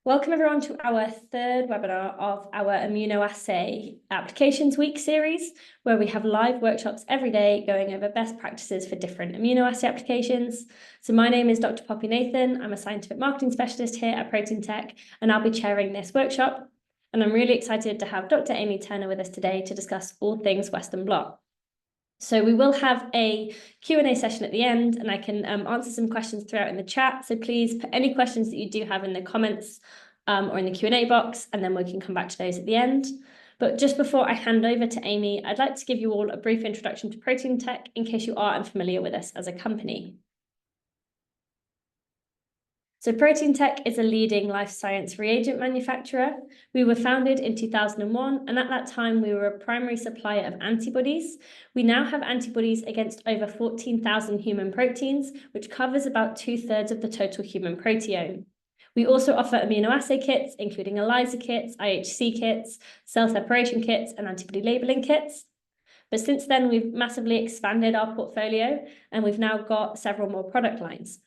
Welcome everyone to our third webinar of our Immunoassay Applications Week series, where we have live workshops every day going over best practices for different immunoassay applications. So my name is Dr. Poppy Nathan. I'm a scientific marketing specialist here at Proteintech, and I'll be chairing this workshop. And I'm really excited to have Dr. Amy Turner with us today to discuss all things Western Blot. So we will have a Q&A session at the end, and I can answer some questions throughout in the chat. So please put any questions that you do have in the comments or in the Q&A box, and then we can come back to those at the end. But just before I hand over to Amy, I'd like to give you all a brief introduction to Proteintech in case you are unfamiliar with us as a company. So Proteintech is a leading life science reagent manufacturer. We were founded in 2001, and at that time we were a primary supplier of antibodies. We now have antibodies against over 14,000 human proteins, which covers about 2/3 of the total human proteome. We also offer immunoassay kits, including ELISA kits, IHC kits, cell separation kits, and antibody labeling kits. But since then, we've massively expanded our portfolio, and we've now got several more product lines.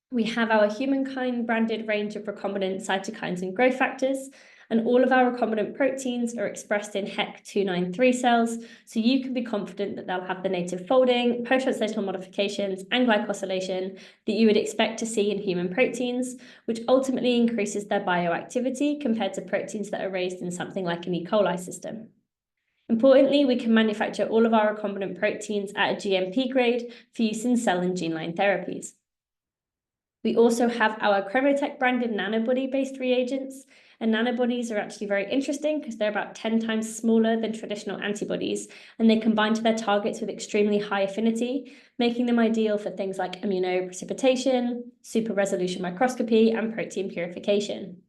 We have our humankind branded range of recombinant cytokines and growth factors, and all of our recombinant proteins are expressed in HEC293 cells, so you can be confident that they'll have the native folding, post-translational modifications, and glycosylation that you would expect to see in human proteins, which ultimately increases their bioactivity compared to proteins that are raised in something like an E. coli system. Importantly, we can manufacture all of our recombinant proteins at a GMP grade for use in cell and gene line therapies. We also have our Proteintech branded nanobody-based reagents, and nanobodies are actually very interesting because they're about 10 times smaller than traditional antibodies, and they combine to their targets with extremely high affinity, making them ideal for things like immunoprecipitation, super resolution microscopy, and protein purification.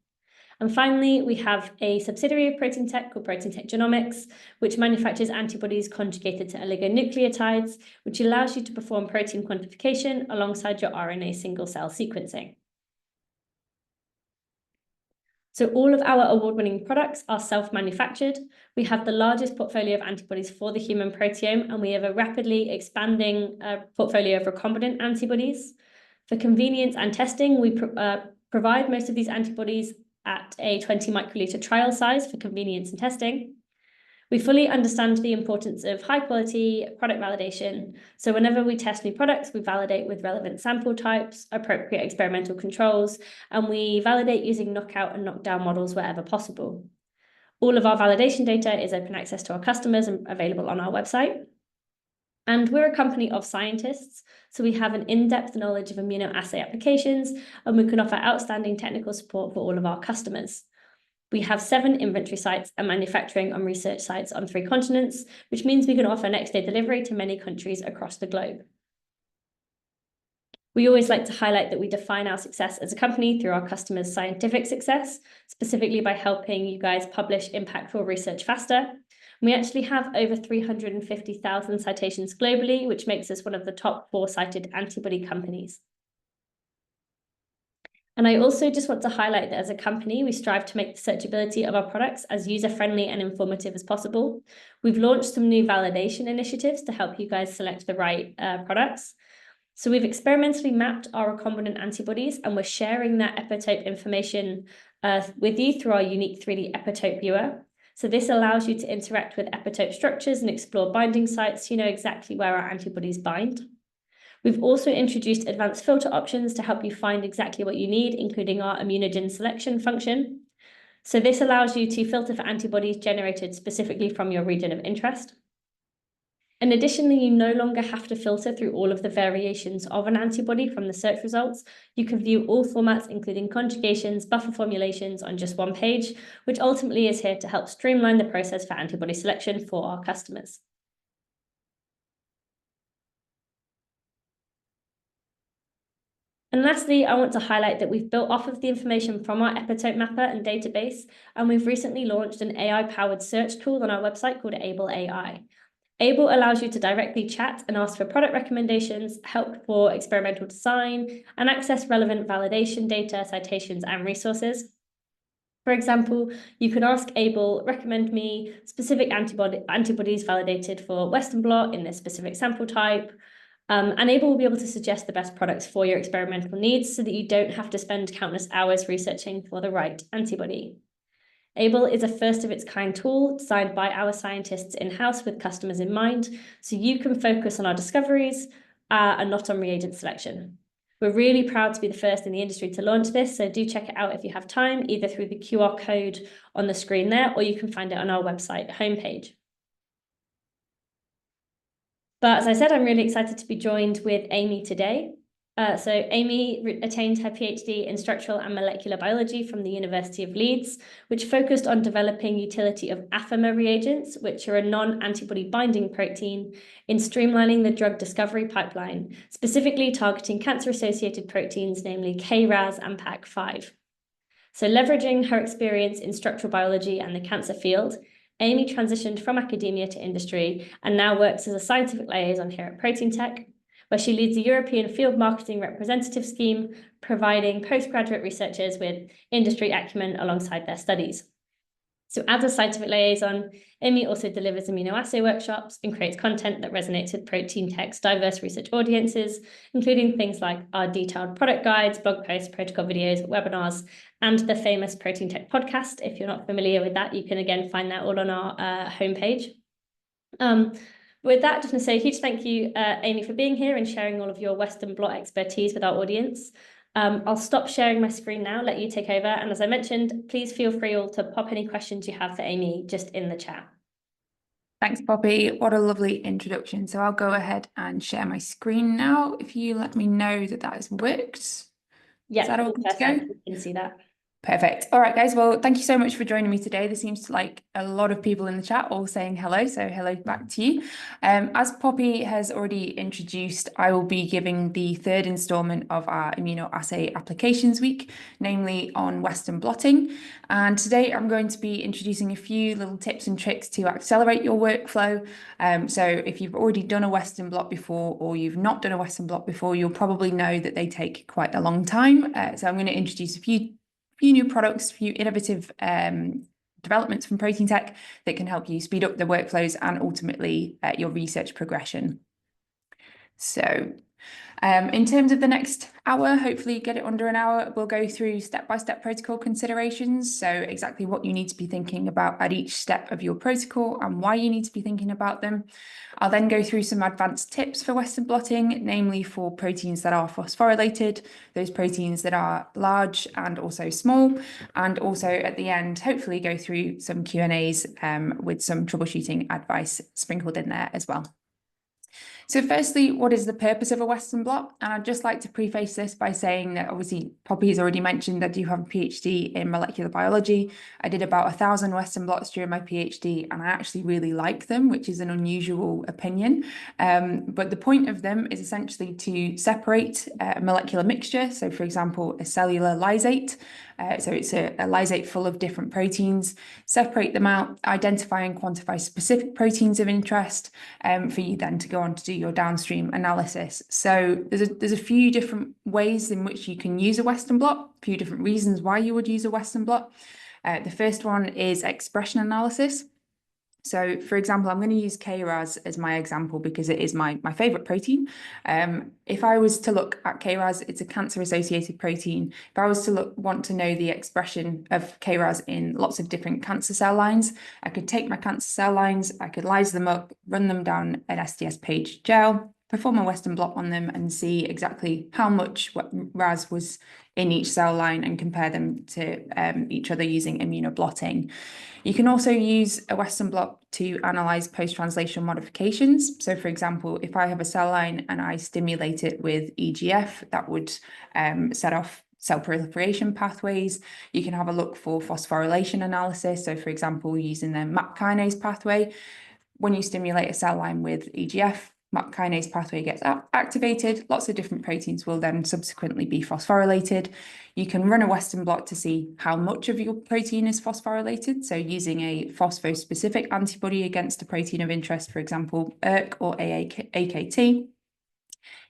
And finally, we have a subsidiary of Proteintech called Proteintech Genomics, which manufactures antibodies conjugated to oligonucleotides, which allows you to perform protein quantification alongside your RNA single-cell sequencing. So all of our award-winning products are self-manufactured. We have the largest portfolio of antibodies for the human proteome, and we have a rapidly expanding portfolio of recombinant antibodies. For convenience and testing, we provide most of these antibodies at a 20 microliter trial size for convenience and testing. We fully understand the importance of high quality product validation. So whenever we test new products, we validate with relevant sample types, appropriate experimental controls, and we validate using knockout and knockdown models wherever possible. All of our validation data is open access to our customers and available on our website. And we're a company of scientists, so we have an in-depth knowledge of immunoassay applications, and we can offer outstanding technical support for all of our customers. We have 7 inventory sites and manufacturing and research sites on 3 continents, which means we can offer next-day delivery to many countries across the globe. We always like to highlight that we define our success as a company through our customers' scientific success, specifically by helping you guys publish impactful research faster. We actually have over 350,000 citations globally, which makes us one of the top 4 cited antibody companies. And I also just want to highlight that as a company, we strive to make the searchability of our products as user-friendly and informative as possible. We've launched some new validation initiatives to help you guys select the right products. So we've experimentally mapped our recombinant antibodies, and we're sharing that epitope information with you through our unique 3D epitope viewer. So this allows you to interact with epitope structures and explore binding sites so you know exactly where our antibodies bind. We've also introduced advanced filter options to help you find exactly what you need, including our immunogen selection function. So this allows you to filter for antibodies generated specifically from your region of interest. And additionally, you no longer have to filter through all of the variations of an antibody from the search results. You can view all formats, including conjugations, buffer formulations on just one page, which ultimately is here to help streamline the process for antibody selection for our customers. And lastly, I want to highlight that we've built off of the information from our epitope mapper and database, and we've recently launched an AI-powered search tool on our website called Able AI. Able allows you to directly chat and ask for product recommendations, help for experimental design, and access relevant validation data, citations, and resources. For example, you can ask Able, recommend me specific antibodies validated for Western Blot in this specific sample type, And Able will be able to suggest the best products for your experimental needs so that you don't have to spend countless hours researching for the right antibody. Able is a first-of-its-kind tool designed by our scientists in-house with customers in mind, so you can focus on our discoveries and not on reagent selection. We're really proud to be the first in the industry to launch this, so do check it out if you have time, either through the QR code on the screen there, or you can find it on our website homepage. But as I said, I'm really excited to be joined with Amy today. So Amy attained her PhD in structural and molecular biology from the University of Leeds, which focused on developing utility of Affimer reagents, which are a non-antibody binding protein, in streamlining the drug discovery pipeline, specifically targeting cancer-associated proteins, namely KRAS and PAC5. So leveraging her experience in structural biology and the cancer field, Amy transitioned from academia to industry and now works as a scientific liaison here at Proteintech, where she leads the European Field Marketing Representative Scheme, providing postgraduate researchers with industry acumen alongside their studies. So as a scientific liaison, Amy also delivers immunoassay workshops and creates content that resonates with Proteintech's diverse research audiences, including things like our detailed product guides, blog posts, protocol videos, webinars, and the famous Proteintech podcast. If you're not familiar with that, you can again find that all on our homepage. With that, just want to say a huge thank you, Amy, for being here and sharing all of your Western Blot expertise with our audience. I'll stop sharing my screen now, let you take over. And as I mentioned, please feel free all to pop any questions you have for Amy just in the chat. Thanks, Poppy. What a lovely introduction. So I'll go ahead and share my screen now. If you let me know that that has worked. Yeah, is that all good to go? You can see that. Perfect. All right, guys. Well, thank you so much for joining me today. There seems to like a lot of people in the chat all saying hello. So hello back to you. As Poppy has already introduced, I will be giving the third installment of our immunoassay applications week, namely on Western blotting. And today I'm going to be introducing a few little tips and tricks to accelerate your workflow. So if you've already done a Western blot before, or you've not done a Western blot before, you'll probably know that they take quite a long time. So I'm going to introduce a few new products, a few innovative developments from Proteintech that can help you speed up the workflows and ultimately your research progression. So in terms of the next hour, hopefully get it under an hour, we'll go through step-by-step protocol considerations. So exactly what you need to be thinking about at each step of your protocol and why you need to be thinking about them. I'll then go through some advanced tips for Western blotting, namely for proteins that are phosphorylated, those proteins that are large and also small, and also at the end, hopefully go through some Q&As with some troubleshooting advice sprinkled in there as well. So firstly, what is the purpose of a Western blot? And I'd just like to preface this by saying that obviously Poppy has already mentioned that I do have a PhD in molecular biology. I did about 1,000 Western blots during my PhD, and I actually really like them, which is an unusual opinion. But the point of them is essentially to separate a molecular mixture. So for example, a cellular lysate. So it's a lysate full of different proteins, separate them out, identify and quantify specific proteins of interest for you then to go on to do your downstream analysis. So there's a few different ways in which you can use a Western blot, a few different reasons why you would use a Western blot. The first one is expression analysis. So, for example, I'm going to use KRAS as my example because it is my favorite protein. If I was to look at KRAS, it's a cancer-associated protein. If I was to want to know the expression of KRAS in lots of different cancer cell lines, I could take my cancer cell lines, I could lyse them up, run them down an STS page gel, perform a Western blot on them and see exactly how much RAS was in each cell line and compare them to each other using immunoblotting. You can also use a Western blot to analyze post-translational modifications. So for example, if I have a cell line and I stimulate it with EGF, that would set off cell proliferation pathways. You can have a look for phosphorylation analysis. So for example, using the MAP kinase pathway, when you stimulate a cell line with EGF, MAP kinase pathway gets activated. Lots of different proteins will then subsequently be phosphorylated. You can run a Western blot to see how much of your protein is phosphorylated. So using a phospho-specific antibody against a protein of interest, for example, ERK or AKT.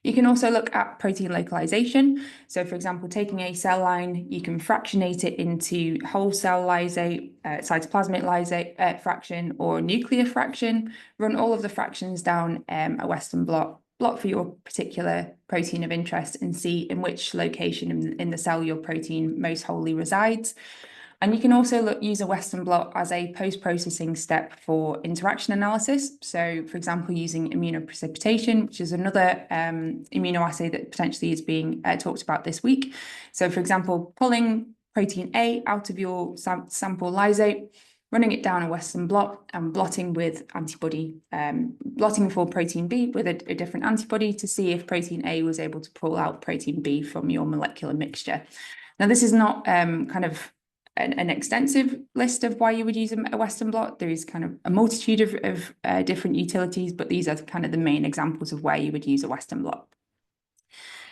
You can also look at protein localization. So for example, taking a cell line, you can fractionate it into whole cell lysate, cytoplasmic lysate fraction or nuclear fraction, run all of the fractions down a Western blot, blot for your particular protein of interest and see in which location in the cell your protein most wholly resides. And you can also use a Western blot as a post-processing step for interaction analysis. So, for example, using immunoprecipitation, which is another immunoassay that potentially is being talked about this week. So, for example, pulling protein A out of your sample lysate, running it down a Western blot and blotting with antibody, blotting for protein B with a different antibody to see if protein A was able to pull out protein B from your molecular mixture. Now, this is not kind of an extensive list of why you would use a Western blot. There is kind of a multitude of different utilities, but these are kind of the main examples of where you would use a Western blot.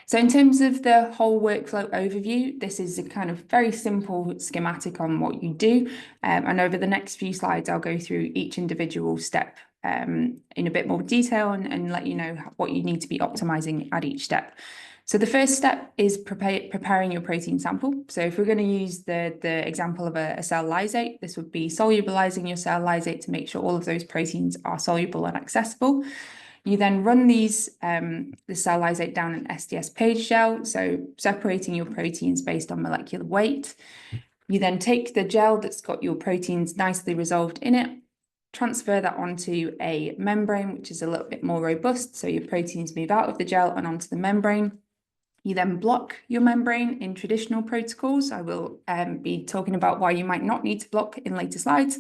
So in terms of the whole workflow overview, this is a kind of very simple schematic on what you do. And over the next few slides, I'll go through each individual step in a bit more detail and let you know what you need to be optimizing at each step. So the first step is preparing your protein sample. So if we're going to use the example of a cell lysate, this would be solubilizing your cell lysate to make sure all of those proteins are soluble and accessible. You then run the cell lysate down an SDS page gel, so separating your proteins based on molecular weight. You then take the gel that's got your proteins nicely resolved in it, transfer that onto a membrane, which is a little bit more robust, so your proteins move out of the gel and onto the membrane. You then block your membrane in traditional protocols. I will be talking about why you might not need to block in later slides.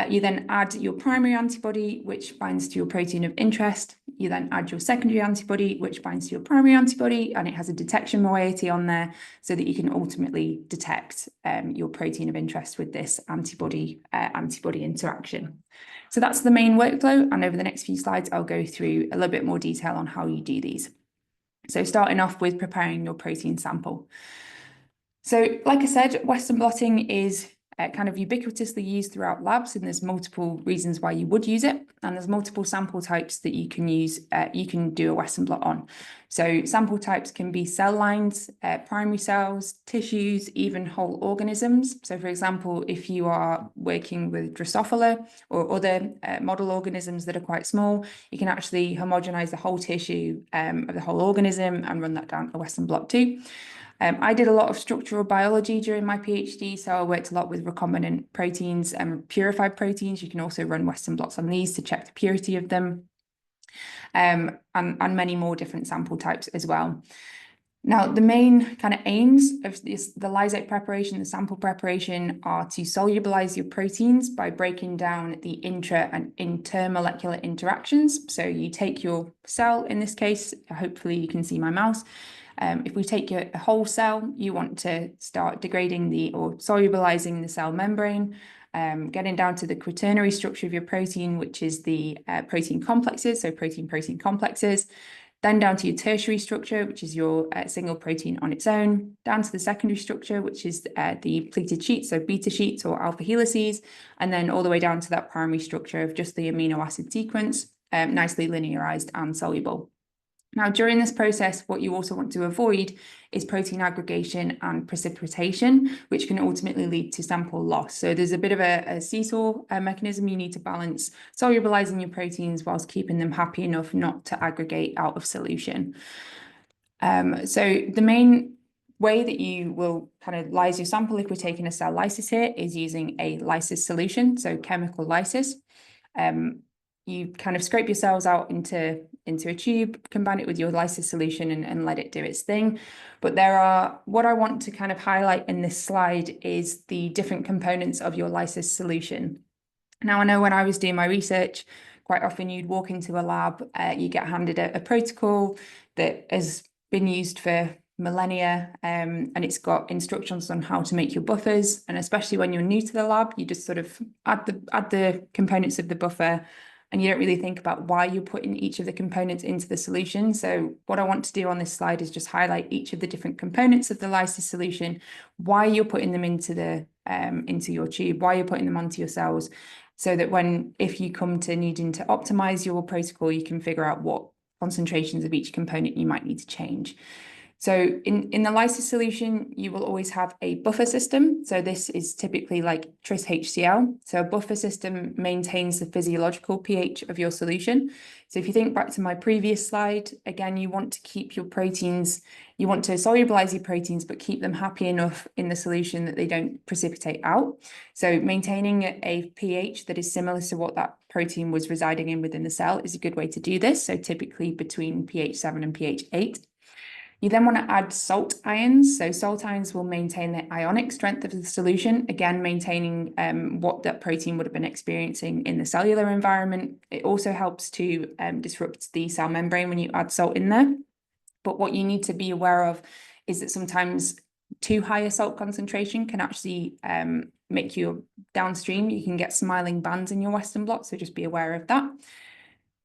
You then add your primary antibody, which binds to your protein of interest. You then add your secondary antibody, which binds to your primary antibody, and it has a detection moiety on there so that you can ultimately detect your protein of interest with this antibody interaction. So that's the main workflow, and over the next few slides, I'll go through a little bit more detail on how you do these. So starting off with preparing your protein sample. So like I said, Western blotting is kind of ubiquitously used throughout labs, and there's multiple reasons why you would use it, and there's multiple sample types that you can use, you can do a Western blot on. So sample types can be cell lines, primary cells, tissues, even whole organisms. So for example, if you are working with Drosophila or other model organisms that are quite small, you can actually homogenize the whole tissue of the whole organism and run that down a Western blot too. I did a lot of structural biology during my PhD, so I worked a lot with recombinant proteins and purified proteins. You can also run Western blots on these to check the purity of them, and many more different sample types as well. Now, the main kind of aims of the lysate preparation, the sample preparation, are to solubilize your proteins by breaking down the intra and intermolecular interactions. So you take your cell, in this case, hopefully you can see my mouse. If we take a whole cell, you want to start degrading or solubilizing the cell membrane, getting down to the quaternary structure of your protein, which is the protein complexes, so protein-protein complexes, then down to your tertiary structure, which is your single protein on its own, down to the secondary structure, which is the pleated sheets, so beta sheets or alpha helices, and then all the way down to that primary structure of just the amino acid sequence, nicely linearized and soluble. Now, during this process, what you also want to avoid is protein aggregation and precipitation, which can ultimately lead to sample loss. So there's a bit of a seesaw mechanism. You need to balance solubilizing your proteins whilst keeping them happy enough not to aggregate out of solution. So the main way that you will kind of lyse your sample, if we're taking a cell lysis here, is using a lysis solution, so chemical lysis. You kind of scrape your cells out into a tube, combine it with your lysis solution and let it do its thing. But what I want to kind of highlight in this slide is the different components of your lysis solution. Now, I know when I was doing my research, quite often you'd walk into a lab, you get handed a protocol that has been used for millennia, and it's got instructions on how to make your buffers. And especially when you're new to the lab, you just sort of add the components of the buffer, and you don't really think about why you're putting each of the components into the solution. So what I want to do on this slide is just highlight each of the different components of the lysis solution, why you're putting them into your tube, why you're putting them onto your cells, so that if you come to needing to optimize your protocol, you can figure out what concentrations of each component you might need to change. So in the lysis solution, you will always have a buffer system. So this is typically like tris HCl. So a buffer system maintains the physiological pH of your solution. So if you think back to my previous slide, again, you want to keep your proteins, you want to solubilize your proteins, but keep them happy enough in the solution that they don't precipitate out. So maintaining a pH that is similar to what that protein was residing in within the cell is a good way to do this. So typically between pH 7 and pH 8. You then want to add salt ions. So salt ions will maintain the ionic strength of the solution, again, maintaining what that protein would have been experiencing in the cellular environment. It also helps to disrupt the cell membrane when you add salt in there. But what you need to be aware of is that sometimes too high a salt concentration can actually make you downstream. You can get smiling bands in your Western blot, so just be aware of that.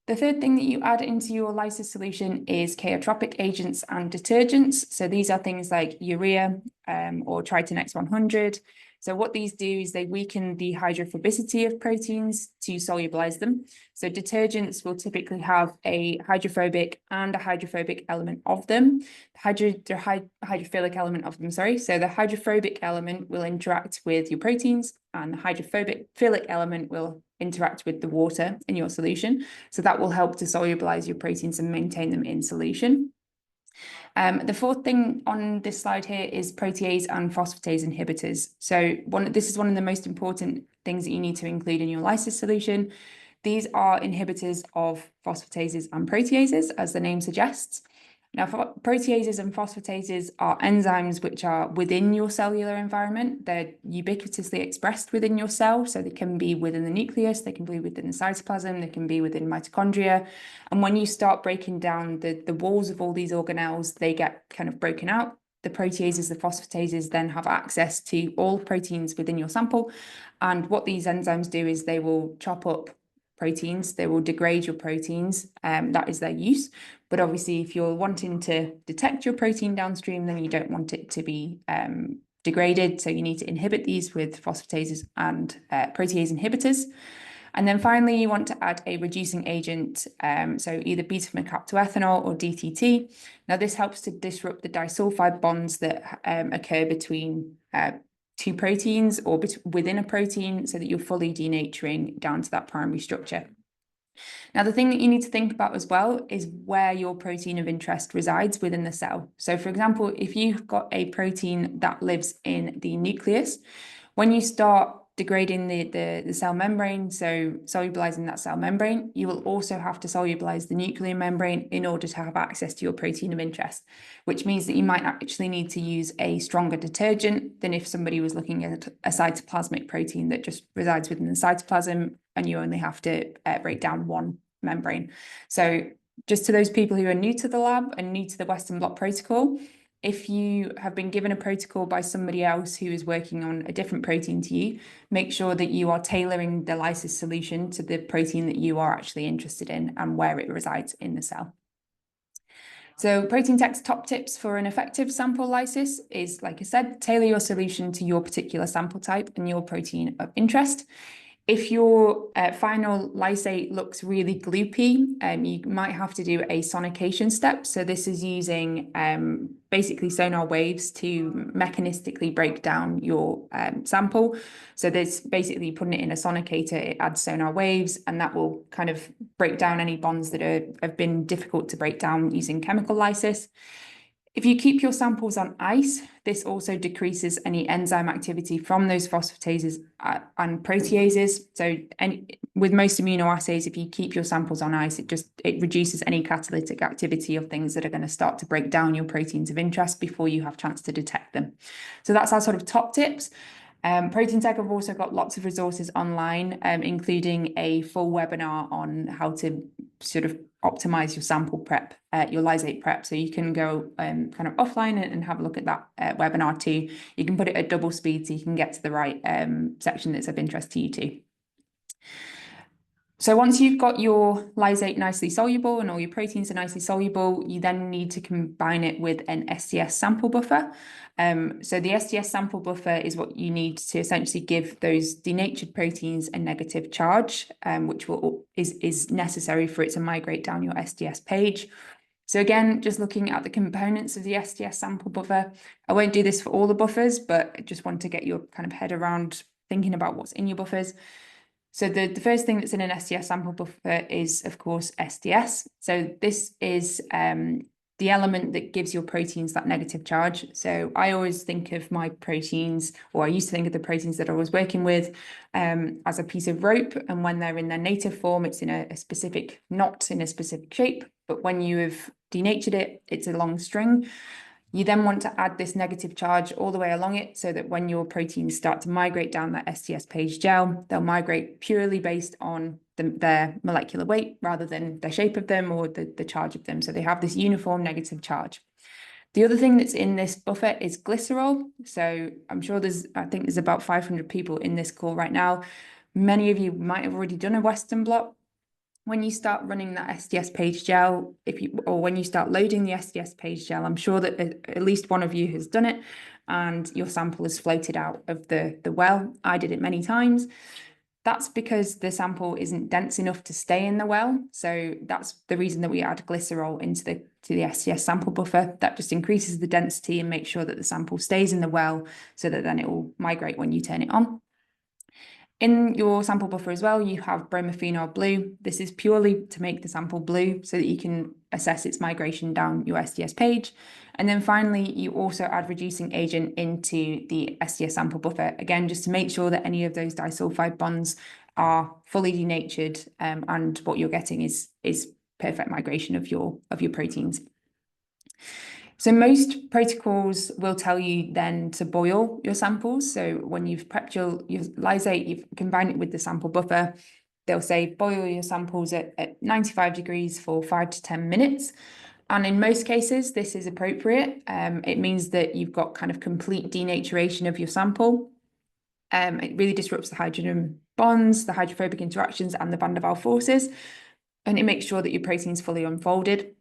The third thing that you add into your lysis solution is chaotropic agents and detergents. So these are things like urea or Triton X100. So what these do is they weaken the hydrophobicity of proteins to solubilize them. So detergents will typically have a hydrophobic and a hydrophobic element of them. The hydrophilic element of them, sorry. So the hydrophobic element will interact with your proteins, and the hydrophilic element will interact with the water in your solution. So that will help to solubilize your proteins and maintain them in solution. The fourth thing on this slide here is protease and phosphatase inhibitors. So this is one of the most important things that you need to include in your lysis solution. These are inhibitors of phosphatases and proteases, as the name suggests. Now, proteases and phosphatases are enzymes which are within your cellular environment. They're ubiquitously expressed within your cell, so they can be within the nucleus, they can be within the cytoplasm, they can be within mitochondria. And when you start breaking down the walls of all these organelles, they get kind of broken out. The proteases, the phosphatases then have access to all proteins within your sample. And what these enzymes do is they will chop up proteins, they will degrade your proteins, that is their use. But obviously, if you're wanting to detect your protein downstream, then you don't want it to be degraded. So you need to inhibit these with phosphatases and protease inhibitors. And then finally, you want to add a reducing agent, so either beta-mercaptoethanol or DTT. Now, this helps to disrupt the disulfide bonds that occur between two proteins or within a protein, so that you're fully denaturing down to that primary structure. Now, the thing that you need to think about as well is where your protein of interest resides within the cell. So, for example, if you've got a protein that lives in the nucleus, when you start degrading the cell membrane, so solubilizing that cell membrane, you will also have to solubilize the nuclear membrane in order to have access to your protein of interest, which means that you might actually need to use a stronger detergent than if somebody was looking at a cytoplasmic protein that just resides within the cytoplasm and you only have to break down one membrane. So just to those people who are new to the lab and new to the Western blot protocol, if you have been given a protocol by somebody else who is working on a different protein to you, make sure that you are tailoring the lysis solution to the protein that you are actually interested in and where it resides in the cell. So Proteintech's top tips for an effective sample lysis is, like I said, tailor your solution to your particular sample type and your protein of interest. If your final lysate looks really gloopy, you might have to do a sonication step. So this is using basically sonar waves to mechanistically break down your sample. So there's basically putting it in a sonicator, it adds sonar waves, and that will kind of break down any bonds that have been difficult to break down using chemical lysis. If you keep your samples on ice, this also decreases any enzyme activity from those phosphatases and proteases. So with most immunoassays, if you keep your samples on ice, it reduces any catalytic activity of things that are going to start to break down your proteins of interest before you have a chance to detect them. So that's our sort of top tips. Proteintech have also got lots of resources online, including a full webinar on how to sort of optimize your sample prep, your lysate prep. So you can go kind of offline and have a look at that webinar too. You can put it at double speed so you can get to the right section that's of interest to you too. So once you've got your lysate nicely soluble and all your proteins are nicely soluble, you then need to combine it with an STS sample buffer. So the STS sample buffer is what you need to essentially give those denatured proteins a negative charge, which is necessary for it to migrate down your STS page. So again, just looking at the components of the STS sample buffer. I won't do this for all the buffers, but I just want to get your kind of head around thinking about what's in your buffers. So the first thing that's in an STS sample buffer is, of course, SDS. So this is the element that gives your proteins that negative charge. So I always think of my proteins, or I used to think of the proteins that I was working with as a piece of rope. And when they're in their native form, it's in a specific knot in a specific shape. But when you have denatured it, it's a long string. You then want to add this negative charge all the way along it so that when your proteins start to migrate down that STS page gel, they'll migrate purely based on their molecular weight rather than the shape of them or the charge of them. So they have this uniform negative charge. The other thing that's in this buffer is glycerol. So I'm sure I think there's about 500 people in this call right now. Many of you might have already done a Western blot. When you start running that STS page gel, or when you start loading the STS page gel, I'm sure that at least one of you has done it and your sample has floated out of the well. I did it many times. That's because the sample isn't dense enough to stay in the well. So that's the reason that we add glycerol into the STS sample buffer. That just increases the density and makes sure that the sample stays in the well so that then it will migrate when you turn it on. In your sample buffer as well, you have bromophenol blue. This is purely to make the sample blue so that you can assess its migration down your STS page. And then finally, you also add reducing agent into the STS sample buffer, again, just to make sure that any of those disulfide bonds are fully denatured and what you're getting is perfect migration of your proteins. So most protocols will tell you then to boil your samples. So when you've prepped your lysate, you've combined it with the sample buffer, they'll say boil your samples at 95 degrees for 5 to 10 minutes. And in most cases, this is appropriate. It means that you've got kind of complete denaturation of your sample. It really disrupts the hydrogen bonds, the hydrophobic interactions, and the van der Waals forces. And it makes sure that your protein's fully unfolded.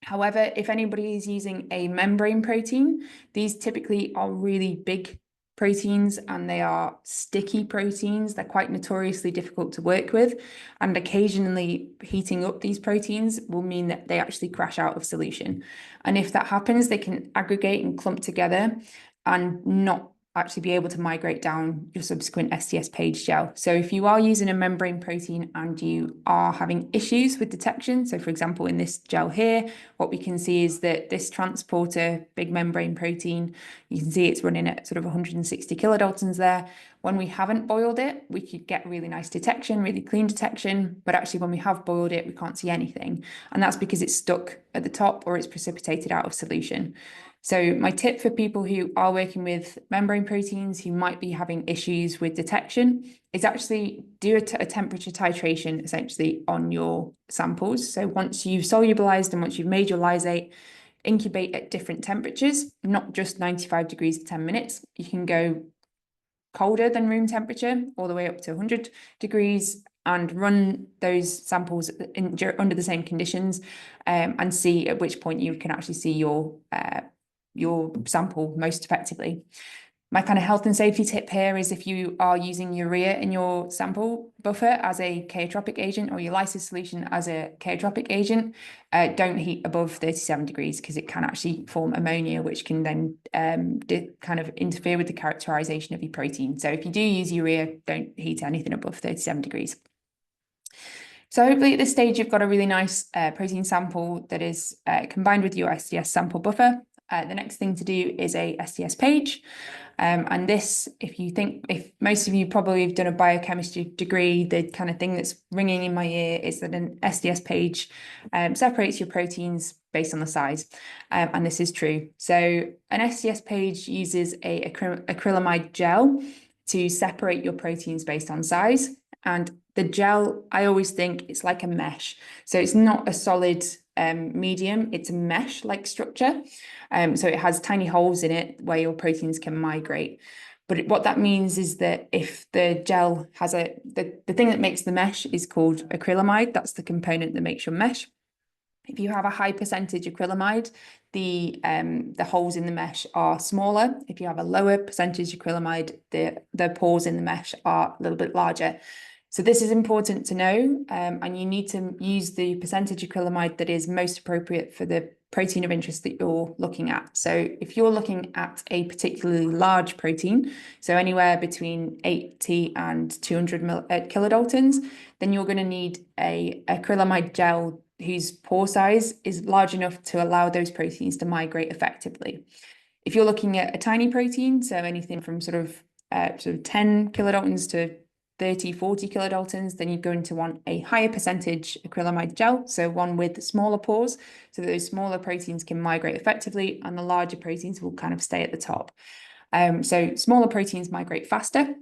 However, if anybody is using a membrane protein, these typically are really big proteins and they are sticky proteins. They're quite notoriously difficult to work with. And occasionally heating up these proteins will mean that they actually crash out of solution. And if that happens, they can aggregate and clump together and not actually be able to migrate down your subsequent STS page gel. So if you are using a membrane protein and you are having issues with detection, so for example, in this gel here, what we can see is that this transporter, big membrane protein, you can see it's running at sort of 160 kilodaltons there. When we haven't boiled it, we could get really nice detection, really clean detection, but actually when we have boiled it, we can't see anything. And that's because it's stuck at the top or it's precipitated out of solution. So my tip for people who are working with membrane proteins who might be having issues with detection is actually do a temperature titration essentially on your samples. So once you've solubilized and once you've made your lysate, incubate at different temperatures, not just 95 degrees for 10 minutes. You can go colder than room temperature, all the way up to 100 degrees, and run those samples under the same conditions and see at which point you can actually see your sample most effectively. My kind of health and safety tip here is if you are using urea in your sample buffer as a cheotropic agent or your lysis solution as a cheotropic agent, don't heat above 37 degrees because it can actually form ammonia, which can then kind of interfere with the characterization of your protein. So if you do use urea, don't heat anything above 37 degrees. So hopefully at this stage, you've got a really nice protein sample that is combined with your STS sample buffer. The next thing to do is a STS page. And this, if most of you probably have done a biochemistry degree, the kind of thing that's ringing in my ear is that an STS page separates your proteins based on the size. And this is true. So an STS page uses a acrylamide gel to separate your proteins based on size. And the gel, I always think it's like a mesh. So it's not a solid medium, it's a mesh-like structure. So it has tiny holes in it where your proteins can migrate. But what that means is that if the gel has the thing that makes the mesh is called acrylamide, that's the component that makes your mesh. If you have a high percentage acrylamide, the holes in the mesh are smaller. If you have a lower percentage acrylamide, the pores in the mesh are a little bit larger. So this is important to know, and you need to use the percentage acrylamide that is most appropriate for the protein of interest that you're looking at. So if you're looking at a particularly large protein, so anywhere between 80 and 200 kilodaltons, then you're going to need a acrylamide gel whose pore size is large enough to allow those proteins to migrate effectively. If you're looking at a tiny protein, so anything from sort of 10 kilodaltons to 30, 40 kilodaltons, then you're going to want a higher percentage acrylamide gel, so one with smaller pores, so that those smaller proteins can migrate effectively, and the larger proteins will kind of stay at the top. So smaller proteins migrate faster.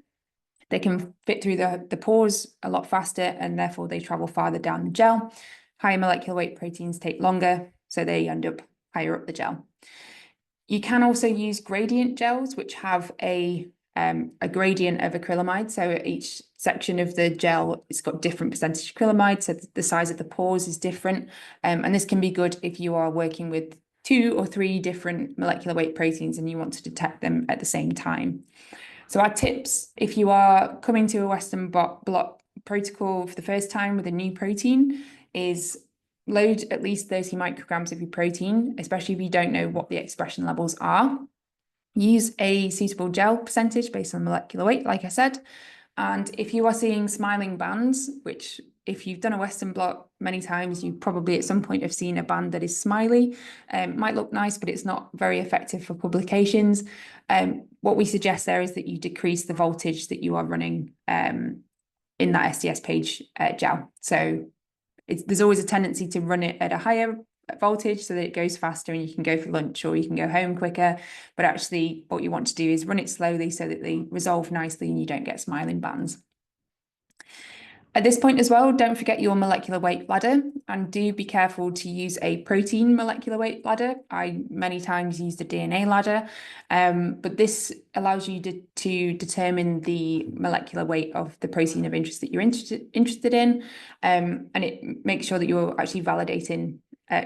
They can fit through the pores a lot faster, and therefore they travel farther down the gel. Higher molecular weight proteins take longer, so they end up higher up the gel. You can also use gradient gels, which have a gradient of acrylamide. So each section of the gel, it's got different percentage acrylamide, so the size of the pores is different. And this can be good if you are working with 2 or 3 different molecular weight proteins and you want to detect them at the same time. So our tips, if you are coming to a Western Blot protocol for the first time with a new protein, is load at least 30 micrograms of your protein, especially if you don't know what the expression levels are. Use a suitable gel percentage based on molecular weight, like I said. And if you are seeing smiling bands, which if you've done a Western Blot many times, you probably at some point have seen a band that is smiley. Might look nice, but it's not very effective for publications. What we suggest there is that you decrease the voltage that you are running in that SDS page gel. So there's always a tendency to run it at a higher voltage so that it goes faster and you can go for lunch or you can go home quicker. But actually what you want to do is run it slowly so that they resolve nicely and you don't get smiling bands. At this point as well, don't forget your molecular weight ladder, and do be careful to use a protein molecular weight ladder. I many times used a DNA ladder, but this allows you to determine the molecular weight of the protein of interest that you're interested in, and it makes sure that you're actually validating.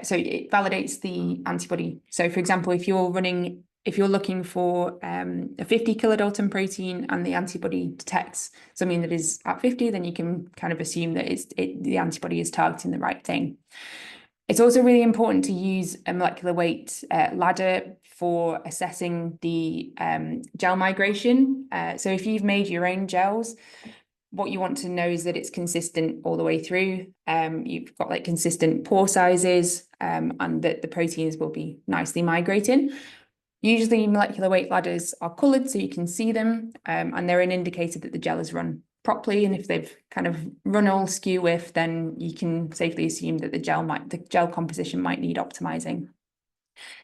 So it validates the antibody. So for example, if you're looking for a 50 kilodalton protein and the antibody detects something that is at 50, then you can kind of assume that the antibody is targeting the right thing. It's also really important to use a molecular weight ladder for assessing the gel migration. So if you've made your own gels, what you want to know is that it's consistent all the way through. You've got like consistent pore sizes, and that the proteins will be nicely migrating. Usually molecular weight ladders are coloured so you can see them, and they're an indicator that the gel is run properly. And if they've kind of run all skew with, then you can safely assume that the gel composition might need optimizing.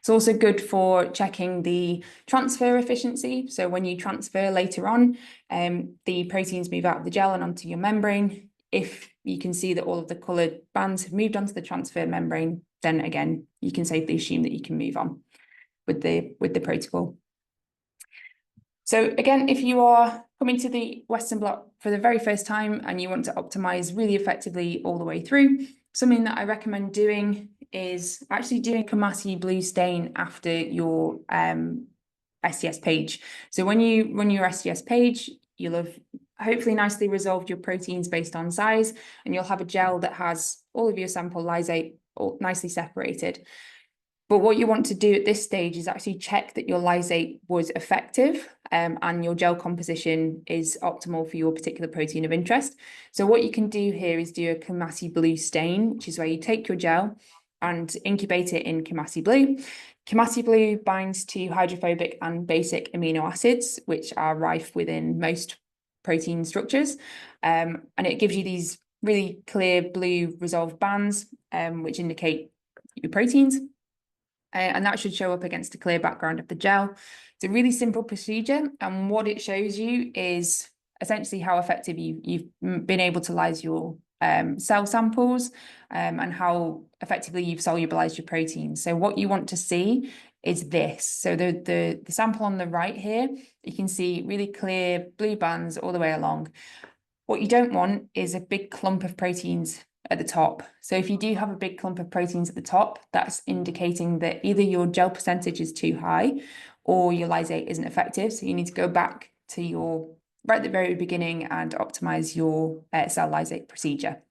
It's also good for checking the transfer efficiency. So when you transfer later on, the proteins move out of the gel and onto your membrane. If you can see that all of the coloured bands have moved onto the transfer membrane, then again, you can safely assume that you can move on with the protocol. So again, if you are coming to the Western Blot for the very first time and you want to optimize really effectively all the way through, something that I recommend doing is actually doing a Kamasi blue stain after your SDS page. So when you run your SDS page, you'll have hopefully nicely resolved your proteins based on size, and you'll have a gel that has all of your sample lysate all nicely separated. But what you want to do at this stage is actually check that your lysate was effective, and your gel composition is optimal for your particular protein of interest. So what you can do here is do a Kamasi blue stain, which is where you take your gel and incubate it in Kamasi blue. Kamasi blue binds to hydrophobic and basic amino acids, which are rife within most protein structures. And it gives you these really clear blue resolved bands, which indicate your proteins. And that should show up against a clear background of the gel. It's a really simple procedure, and what it shows you is essentially how effective you've been able to lyse your cell samples, and how effectively you've solubilized your proteins. So what you want to see is this. So the sample on the right here, you can see really clear blue bands all the way along. What you don't want is a big clump of proteins at the top. So if you do have a big clump of proteins at the top, that's indicating that either your gel percentage is too high or your lysate isn't effective. So you need to go back to your right at the very beginning and optimize your cell lysate procedure.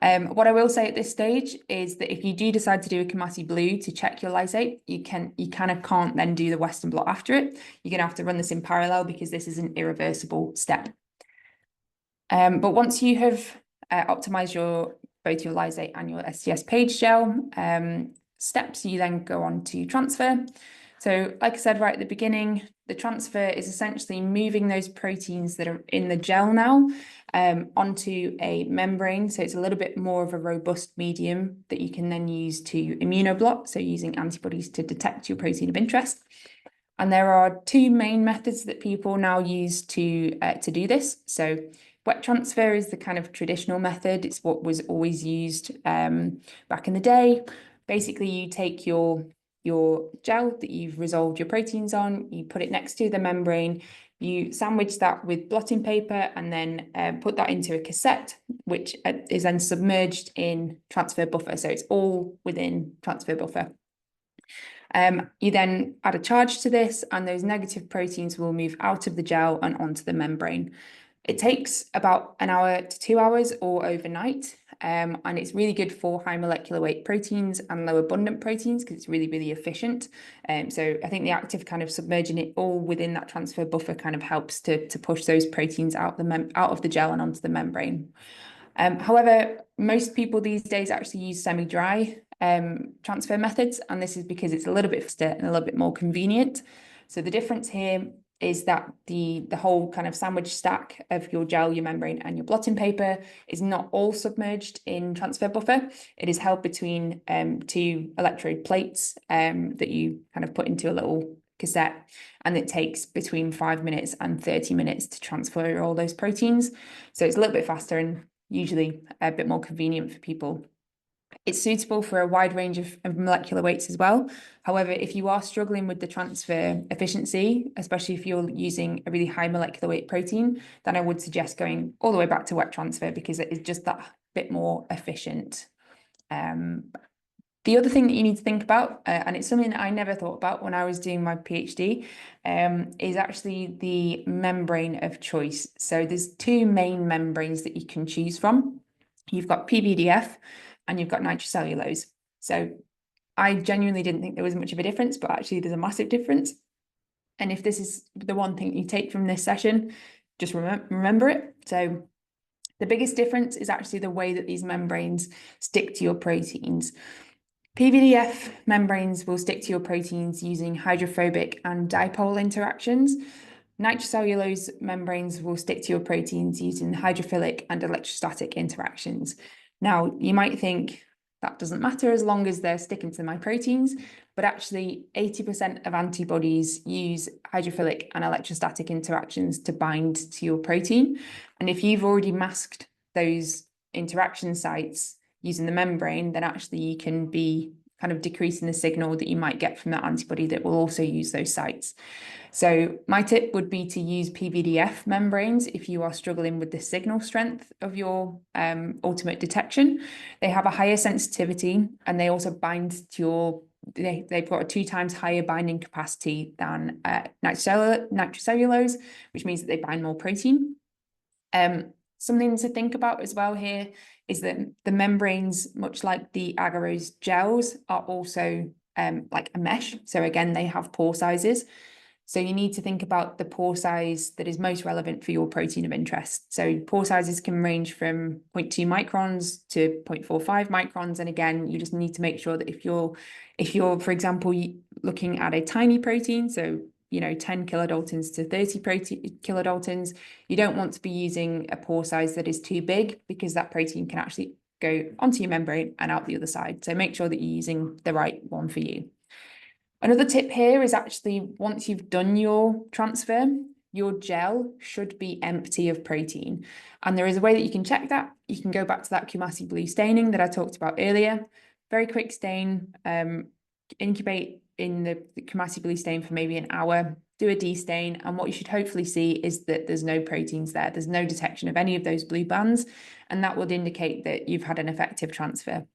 What I will say at this stage is that if you do decide to do a Kamasi Blue to check your lysate, you kind of can't then do the Western Blot after it. You're going to have to run this in parallel because this is an irreversible step. But once you have optimized both your lysate and your STS page gel steps, you then go on to transfer. So like I said right at the beginning, the transfer is essentially moving those proteins that are in the gel now onto a membrane. So it's a little bit more of a robust medium that you can then use to immunoblot, so using antibodies to detect your protein of interest. And there are two main methods that people now use to do this. So wet transfer is the kind of traditional method. It's what was always used back in the day. Basically, you take your gel that you've resolved your proteins on, you put it next to the membrane, you sandwich that with blotting paper, and then put that into a cassette, which is then submerged in transfer buffer. So it's all within transfer buffer. You then add a charge to this, and those negative proteins will move out of the gel and onto the membrane. It takes about 1 hour to 2 hours or overnight, and it's really good for high molecular weight proteins and low abundant proteins because it's really, really efficient. So I think the active kind of submerging it all within that transfer buffer kind of helps to push those proteins out of the gel and onto the membrane. However, most people these days actually use semi-dry transfer methods, and this is because it's a little bit faster and a little bit more convenient. So the difference here is that the whole kind of sandwich stack of your gel, your membrane, and your blotting paper is not all submerged in transfer buffer. It is held between two electrode plates that you kind of put into a little cassette, and it takes between 5 minutes and 30 minutes to transfer all those proteins. So it's a little bit faster and usually a bit more convenient for people. It's suitable for a wide range of molecular weights as well. However, if you are struggling with the transfer efficiency, especially if you're using a really high molecular weight protein, then I would suggest going all the way back to wet transfer because it is just that bit more efficient. The other thing that you need to think about, and it's something that I never thought about when I was doing my PhD, is actually the membrane of choice. So there's two main membranes that you can choose from. You've got PVDF and you've got nitrocellulose. So I genuinely didn't think there was much of a difference, but actually there's a massive difference. And if this is the one thing you take from this session, just remember it. So the biggest difference is actually the way that these membranes stick to your proteins. PVDF membranes will stick to your proteins using hydrophobic and dipole interactions. Nitrocellulose membranes will stick to your proteins using hydrophilic and electrostatic interactions. Now, you might think that doesn't matter as long as they're sticking to my proteins, but actually 80% of antibodies use hydrophilic and electrostatic interactions to bind to your protein. And if you've already masked those interaction sites using the membrane, then actually you can be kind of decreasing the signal that you might get from that antibody that will also use those sites. So my tip would be to use PVDF membranes if you are struggling with the signal strength of your ultimate detection. They have a higher sensitivity and they also bind to your, they've got a 2 times higher binding capacity than nitrocellulose, which means that they bind more protein. Something to think about as well here is that the membranes, much like the agarose gels, are also like a mesh. So again, they have pore sizes. So you need to think about the pore size that is most relevant for your protein of interest. So pore sizes can range from 0.2 microns to 0.45 microns. And again, you just need to make sure that if you're, for example, looking at a tiny protein, so 10 kilodaltons to 30 kilodaltons, you don't want to be using a pore size that is too big because that protein can actually go onto your membrane and out the other side. So make sure that you're using the right one for you. Another tip here is actually once you've done your transfer, your gel should be empty of protein. And there is a way that you can check that. You can go back to that Kamasi Blue staining that I talked about earlier. Very quick stain, incubate in the Kamasi Blue stain for maybe an hour, do a destain, and what you should hopefully see is that there's no proteins there. There's no detection of any of those blue bands, and that would indicate that you've had an effective transfer.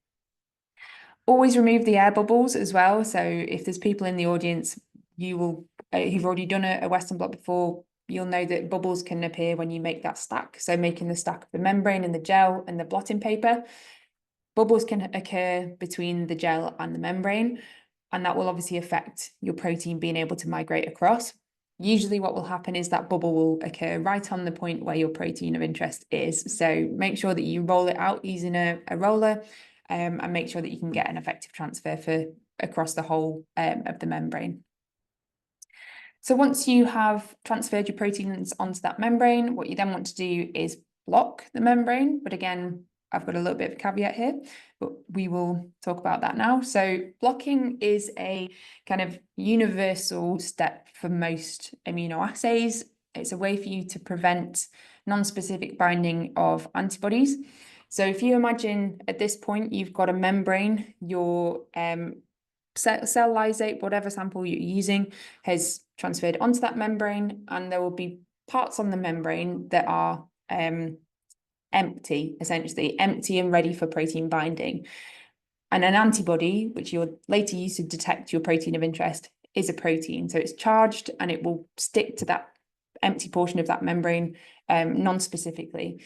Always remove the air bubbles as well. So if there's people in the audience, you will, who've already done a Western Blot before, you'll know that bubbles can appear when you make that stack. So making the stack of the membrane and the gel and the blotting paper, bubbles can occur between the gel and the membrane, and that will obviously affect your protein being able to migrate across. Usually what will happen is that bubble will occur right on the point where your protein of interest is. So make sure that you roll it out using a roller, and make sure that you can get an effective transfer across the whole of the membrane. So once you have transferred your proteins onto that membrane, what you then want to do is block the membrane. But again, I've got a little bit of a caveat here, but we will talk about that now. So blocking is a kind of universal step for most immunoassays. It's a way for you to prevent non-specific binding of antibodies. So if you imagine at this point, you've got a membrane, your cell lysate, whatever sample you're using, has transferred onto that membrane, and there will be parts on the membrane that are empty, essentially empty and ready for protein binding. And an antibody, which you'll later use to detect your protein of interest, is a protein. So it's charged and it will stick to that empty portion of that membrane non-specifically.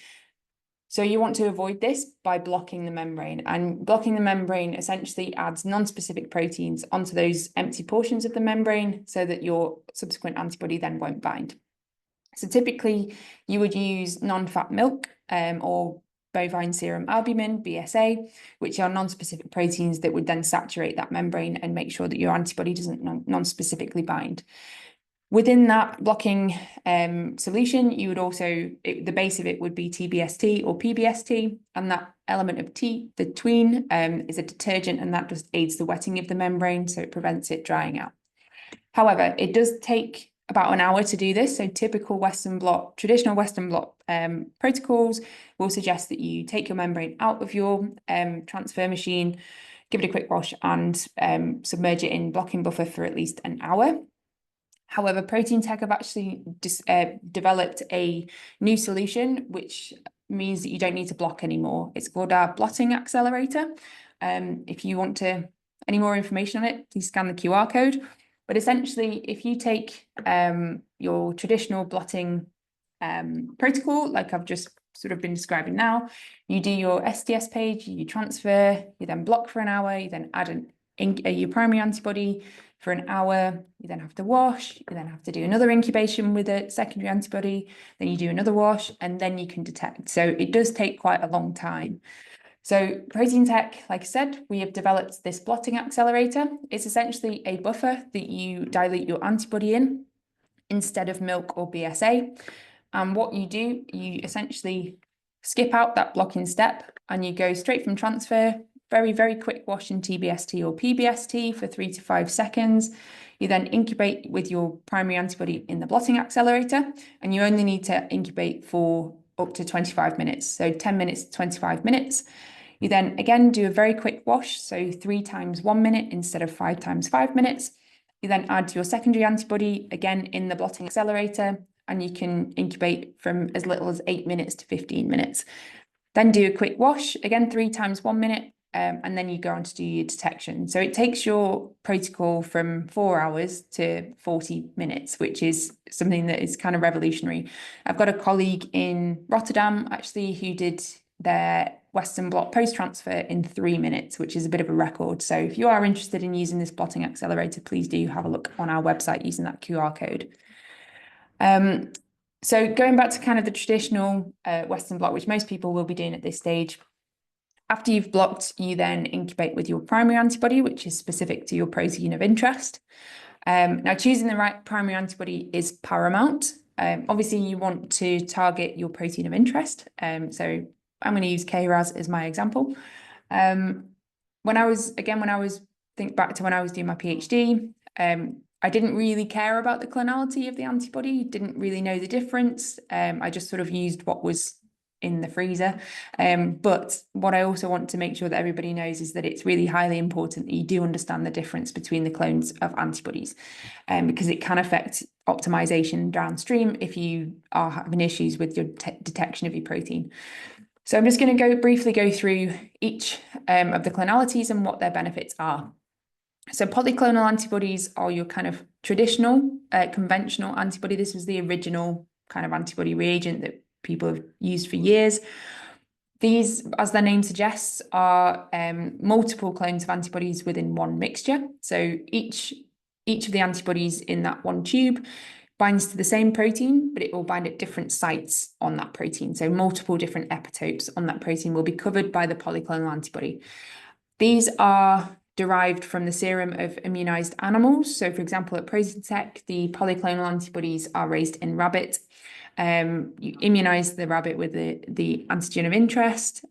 So you want to avoid this by blocking the membrane, and blocking the membrane essentially adds non-specific proteins onto those empty portions of the membrane so that your subsequent antibody then won't bind. So typically you would use non-fat milk or bovine serum albumin, BSA, which are non-specific proteins that would then saturate that membrane and make sure that your antibody doesn't non-specifically bind. Within that blocking solution, you would also, the base of it would be TBST or PBST, and that element of T, the tween, is a detergent, and that just aids the wetting of the membrane, so it prevents it drying out. However, it does take about an hour to do this, so typical Western Blot, traditional Western Blot protocols will suggest that you take your membrane out of your transfer machine, give it a quick wash, and submerge it in blocking buffer for at least an hour. However, Proteintech have actually developed a new solution, which means that you don't need to block anymore. It's called our Blotting accelerator. If you want any more information on it, please scan the QR code. But essentially, if you take your traditional blotting protocol, like I've just sort of been describing now, you do your STS page, you transfer, you then block for an hour, you then add your primary antibody for an hour, you then have to wash, you then have to do another incubation with a secondary antibody, then you do another wash, and then you can detect. So it does take quite a long time. So Proteintech, like I said, we have developed this blotting accelerator. It's essentially a buffer that you dilute your antibody in instead of milk or BSA. And what you do, you essentially skip out that blocking step and you go straight from transfer, very, very quick wash in TBST or PBST for 3 to 5 seconds. You then incubate with your primary antibody in the blotting accelerator, and you only need to incubate for up to 25 minutes. So 10 minutes to 25 minutes. You then again do a very quick wash, so 3 times 1 minute instead of 5 times 5 minutes. You then add your secondary antibody again in the blotting accelerator, and you can incubate from as little as 8 minutes to 15 minutes. Then do a quick wash, again 3 times 1 minute, and then you go on to do your detection. So it takes your protocol from 4 hours to 40 minutes, which is something that is kind of revolutionary. I've got a colleague in Rotterdam actually who did their Western Blot post-transfer in 3 minutes, which is a bit of a record. So if you are interested in using this blotting accelerator, please do have a look on our website using that QR code. So going back to kind of the traditional Western Blot, which most people will be doing at this stage, after you've blocked, you then incubate with your primary antibody, which is specific to your protein of interest. Now, choosing the right primary antibody is paramount. Obviously, you want to target your protein of interest. So I'm going to use KRAS as my example. When I was think back to when I was doing my PhD, I didn't really care about the clonality of the antibody, didn't really know the difference. I just sort of used what was in the freezer. But what I also want to make sure that everybody knows is that it's really highly important that you do understand the difference between the clones of antibodies, because it can affect optimization downstream if you are having issues with your detection of your protein. So I'm just going to briefly go through each of the clonalities and what their benefits are. So polyclonal antibodies are your kind of traditional, conventional antibody. This was the original kind of antibody reagent that people have used for years. These, as their name suggests, are multiple clones of antibodies within one mixture. So each of the antibodies in that one tube binds to the same protein, but it will bind at different sites on that protein. So multiple different epitopes on that protein will be covered by the polyclonal antibody. These are derived from the serum of immunized animals. So for example, at Proteintech, the polyclonal antibodies are raised in rabbit. You immunize the rabbit with the antigen of interest.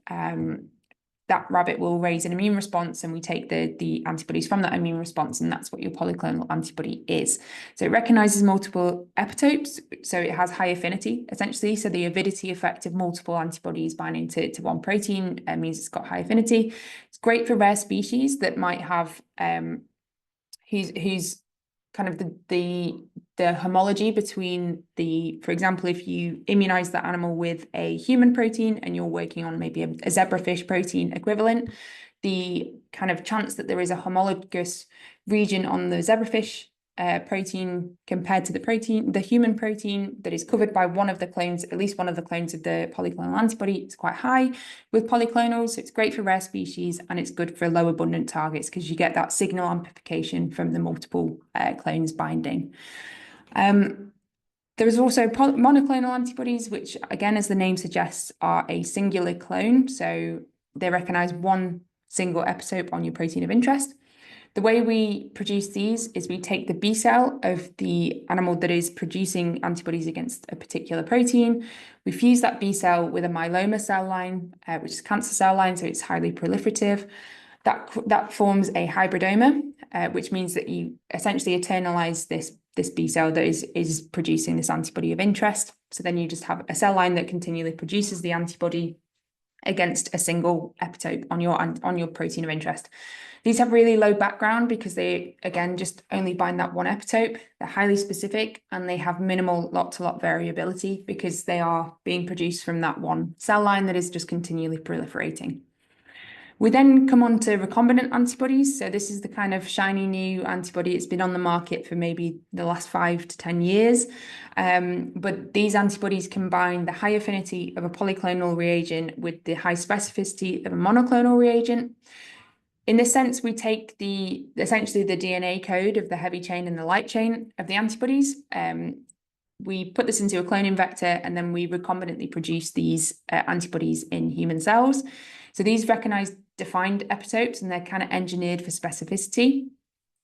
That rabbit will raise an immune response, and we take the antibodies from that immune response, and that's what your polyclonal antibody is. So it recognizes multiple epitopes, so it has high affinity, essentially. So the avidity effect of multiple antibodies binding to one protein means it's got high affinity. It's great for rare species that might have whose kind of the homology between for example, if you immunize the animal with a human protein and you're working on maybe a zebrafish protein equivalent, the kind of chance that there is a homologous region on the zebrafish protein compared to the human protein that is covered by one of the clones, at least one of the clones of the polyclonal antibody, it's quite high with polyclonals. So it's great for rare species, and it's good for low abundant targets because you get that signal amplification from the multiple clones binding. There is also monoclonal antibodies, which again, as the name suggests, are a singular clone. So they recognize one single epitope on your protein of interest. The way we produce these is we take the B cell of the animal that is producing antibodies against a particular protein. We fuse that B cell with a myeloma cell line, which is a cancer cell line, so it's highly proliferative. That forms a hybridoma, which means that you essentially internalize this B cell that is producing this antibody of interest. So then you just have a cell line that continually produces the antibody against a single epitope on your protein of interest. These have really low background because they, again, just only bind that one epitope. They're highly specific, and they have minimal lot-to-lot variability because they are being produced from that one cell line that is just continually proliferating. We then come on to recombinant antibodies. So this is the kind of shiny new antibody. It's been on the market for maybe the last 5 to 10 years. But these antibodies combine the high affinity of a polyclonal reagent with the high specificity of a monoclonal reagent. In this sense, we take essentially the DNA code of the heavy chain and the light chain of the antibodies. We put this into a cloning vector, and then we recombinantly produce these antibodies in human cells. So these recognize defined epitopes, and they're kind of engineered for specificity,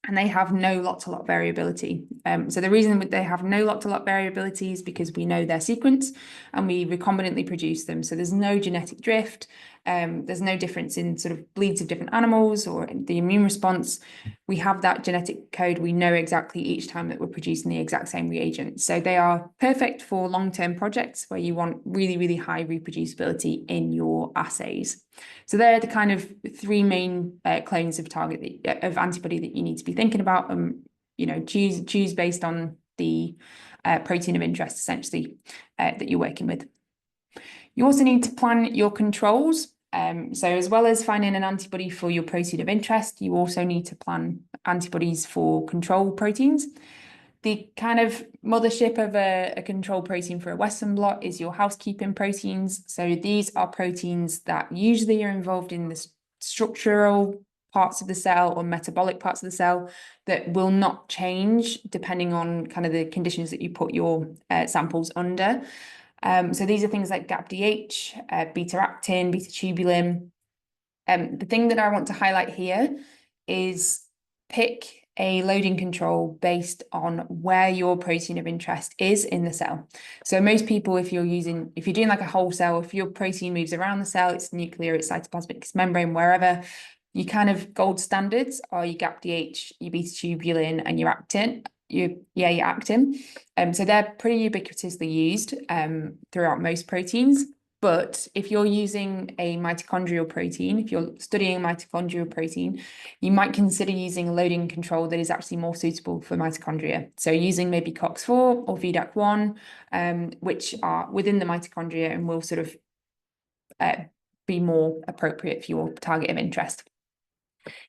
and they have no lot-to-lot variability. So the reason they have no lot-to-lot variability is because we know their sequence, and we recombinantly produce them. So there's no genetic drift. There's no difference in sort of bleeds of different animals or the immune response. We have that genetic code. We know exactly each time that we're producing the exact same reagent. So they are perfect for long-term projects where you want really, really high reproducibility in your assays. So they're the kind of 3 main clones of antibody that you need to be thinking about. Choose based on the protein of interest, essentially, that you're working with. You also need to plan your controls. So as well as finding an antibody for your protein of interest, you also need to plan antibodies for control proteins. The kind of mothership of a control protein for a Western blot is your housekeeping proteins. So these are proteins that usually are involved in the structural parts of the cell or metabolic parts of the cell that will not change depending on kind of the conditions that you put your samples under. So these are things like GAPDH, beta-actin, beta-tubulin. The thing that I want to highlight here is pick a loading control based on where your protein of interest is in the cell. So most people, if you're doing like a whole cell, if your protein moves around the cell, it's nuclear, it's cytoplasmic, it's membrane, wherever, your kind of gold standards are your GAPDH, your beta-tubulin, and your actin. Your actin. So they're pretty ubiquitously used throughout most proteins. But if you're using a mitochondrial protein, if you're studying a mitochondrial protein, you might consider using a loading control that is actually more suitable for mitochondria. So using maybe COX-4 or VDAC1, which are within the mitochondria and will sort of be more appropriate for your target of interest.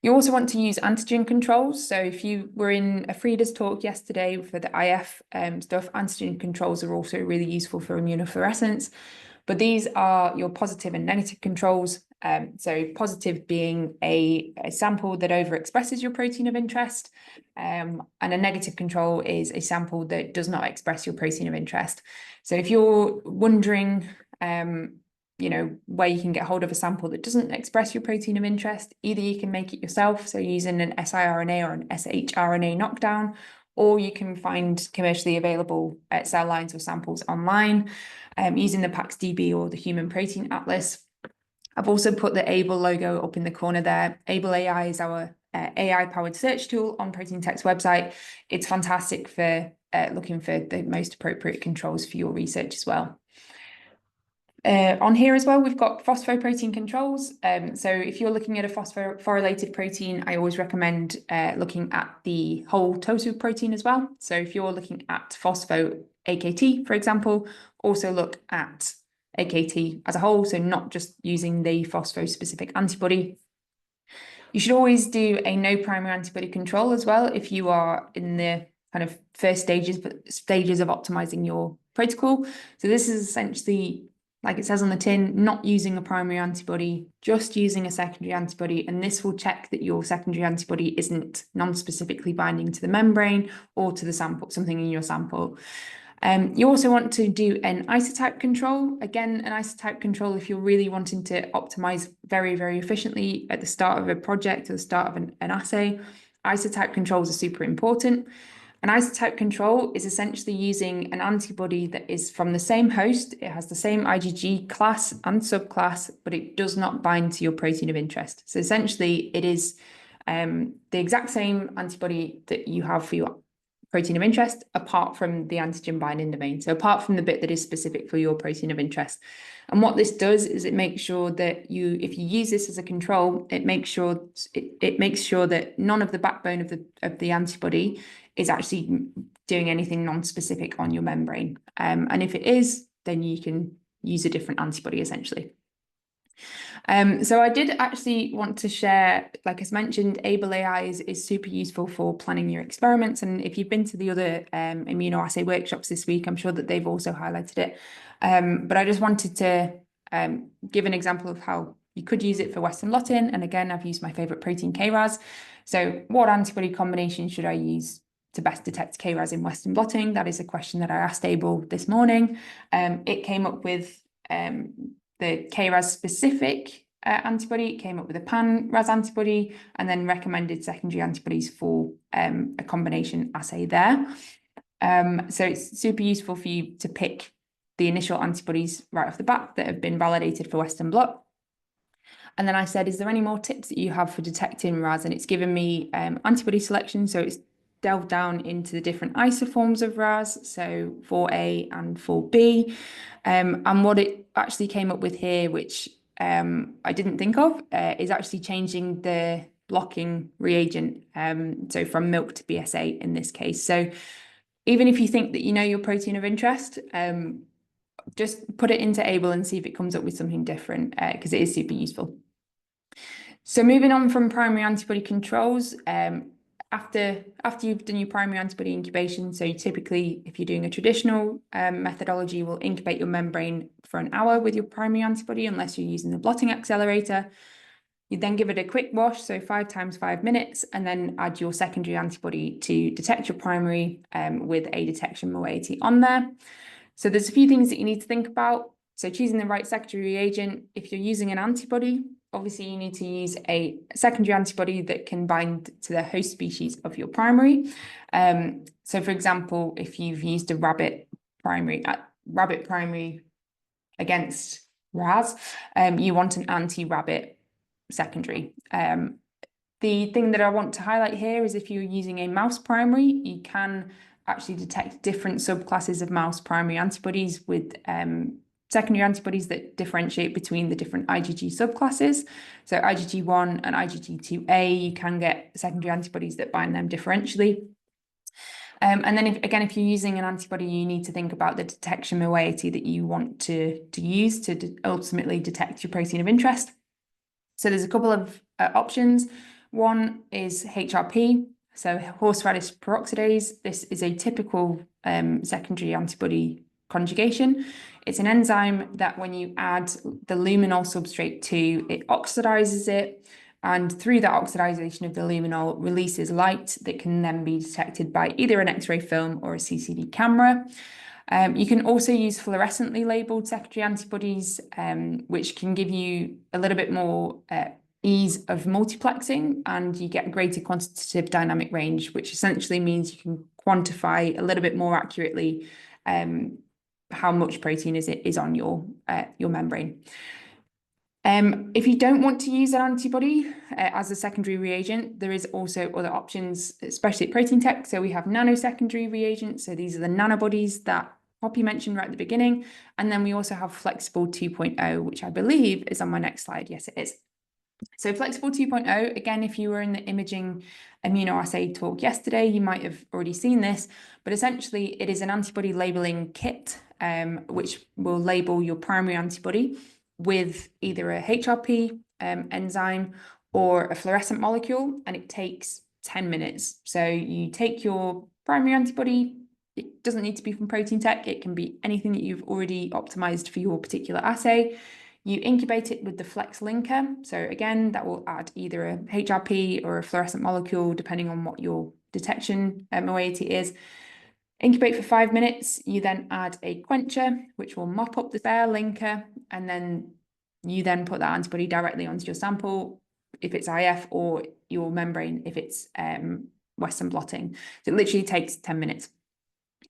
You also want to use antigen controls. So if you were in a Frida's talk yesterday for the IF stuff, antigen controls are also really useful for immunofluorescence. But these are your positive and negative controls. So positive being a sample that overexpresses your protein of interest, and a negative control is a sample that does not express your protein of interest. So if you're wondering, where you can get hold of a sample that doesn't express your protein of interest, either you can make it yourself, so using an siRNA or an shRNA knockdown, or you can find commercially available cell lines or samples online using the PAXDB or the Human Protein Atlas. I've also put the Able logo up in the corner there. Able AI is our AI-powered search tool on Proteintech's website. It's fantastic for looking for the most appropriate controls for your research as well. On here as well, we've got phosphoprotein controls. So if you're looking at a phosphorylated protein, I always recommend looking at the whole total protein as well. So if you're looking at phospho AKT, for example, also look at AKT as a whole, so not just using the phospho-specific antibody. You should always do a no primary antibody control as well if you are in the kind of first stages of optimizing your protocol. So this is essentially, like it says on the tin, not using a primary antibody, just using a secondary antibody, and this will check that your secondary antibody isn't non-specifically binding to the membrane or to the sample, something in your sample. You also want to do an isotype control. Again, an isotype control if you're really wanting to optimize very, very efficiently at the start of a project or the start of an assay. Isotype controls are super important. An isotype control is essentially using an antibody that is from the same host. It has the same IgG class and subclass, but it does not bind to your protein of interest. So essentially, it is the exact same antibody that you have for your protein of interest, apart from the antigen binding domain. So apart from the bit that is specific for your protein of interest. And what this does is it makes sure that if you use this as a control, it makes sure that none of the backbone of the antibody is actually doing anything non-specific on your membrane. And if it is, then you can use a different antibody essentially. So I did actually want to share, like as mentioned, Able AI is super useful for planning your experiments. And if you've been to the other immunoassay workshops this week, I'm sure that they've also highlighted it. But I just wanted to give an example of how you could use it for Western Blotting. And again, I've used my favorite protein KRAS. So what antibody combination should I use to best detect KRAS in Western Blotting? That is a question that I asked Able this morning. It came up with the KRAS specific antibody, it came up with a pan-RAS antibody, and then recommended secondary antibodies for a combination assay there. So it's super useful for you to pick the initial antibodies right off the bat that have been validated for Western Blot. And then I said, is there any more tips that you have for detecting RAS? And it's given me antibody selection. So it's delved down into the different isoforms of RAS, so 4A and 4B. And what it actually came up with here, which I didn't think of, is actually changing the blocking reagent, so from milk to BSA in this case. So even if you think that you know your protein of interest, just put it into Able and see if it comes up with something different, because it is super useful. So moving on from primary antibody controls, after you've done your primary antibody incubation, so typically if you're doing a traditional methodology, you will incubate your membrane for an hour with your primary antibody, unless you're using the blotting accelerator. You then give it a quick wash, so 5 times 5 minutes, and then add your secondary antibody to detect your primary with a detection moiety on there. So there's a few things that you need to think about. So choosing the right secondary reagent. If you're using an antibody, obviously you need to use a secondary antibody that can bind to the host species of your primary. So for example, if you've used a rabbit primary against RAS, you want an anti-rabbit secondary. The thing that I want to highlight here is if you're using a mouse primary, you can actually detect different subclasses of mouse primary antibodies with secondary antibodies that differentiate between the different IgG subclasses. So IgG1 and IgG2A, you can get secondary antibodies that bind them differentially. And then if you're using an antibody, you need to think about the detection moiety that you want to use to ultimately detect your protein of interest. So there's a couple of options. One is HRP, so horseradish peroxidase. This is a typical secondary antibody conjugation. It's an enzyme that when you add the luminol substrate to, it oxidizes it, and through that oxidization of the luminol releases light that can then be detected by either an X-ray film or a CCD camera. You can also use fluorescently labeled secondary antibodies, which can give you a little bit more ease of multiplexing, and you get greater quantitative dynamic range, which essentially means you can quantify a little bit more accurately how much protein is on your membrane. If you don't want to use an antibody as a secondary reagent, there is also other options, especially at Proteintech. So we have nanosecondary reagents. So these are the nanobodies that Poppy mentioned right at the beginning. And then we also have Flexible 2.0, which I believe is on my next slide. Yes, it is. So Flexible 2.0, again, if you were in the imaging immunoassay talk yesterday, you might have already seen this, but essentially it is an antibody labeling kit, which will label your primary antibody with either a HRP enzyme or a fluorescent molecule, and it takes 10 minutes. So you take your primary antibody, it doesn't need to be from Proteintech, it can be anything that you've already optimized for your particular assay. You incubate it with the Flex linker. So again, that will add either a HRP or a fluorescent molecule, depending on what your detection moiety is. Incubate for 5 minutes. You then add a quencher, which will mop up the spare linker, and then you then put that antibody directly onto your sample, if it's IF, or your membrane, if it's Western blotting. So it literally takes 10 minutes.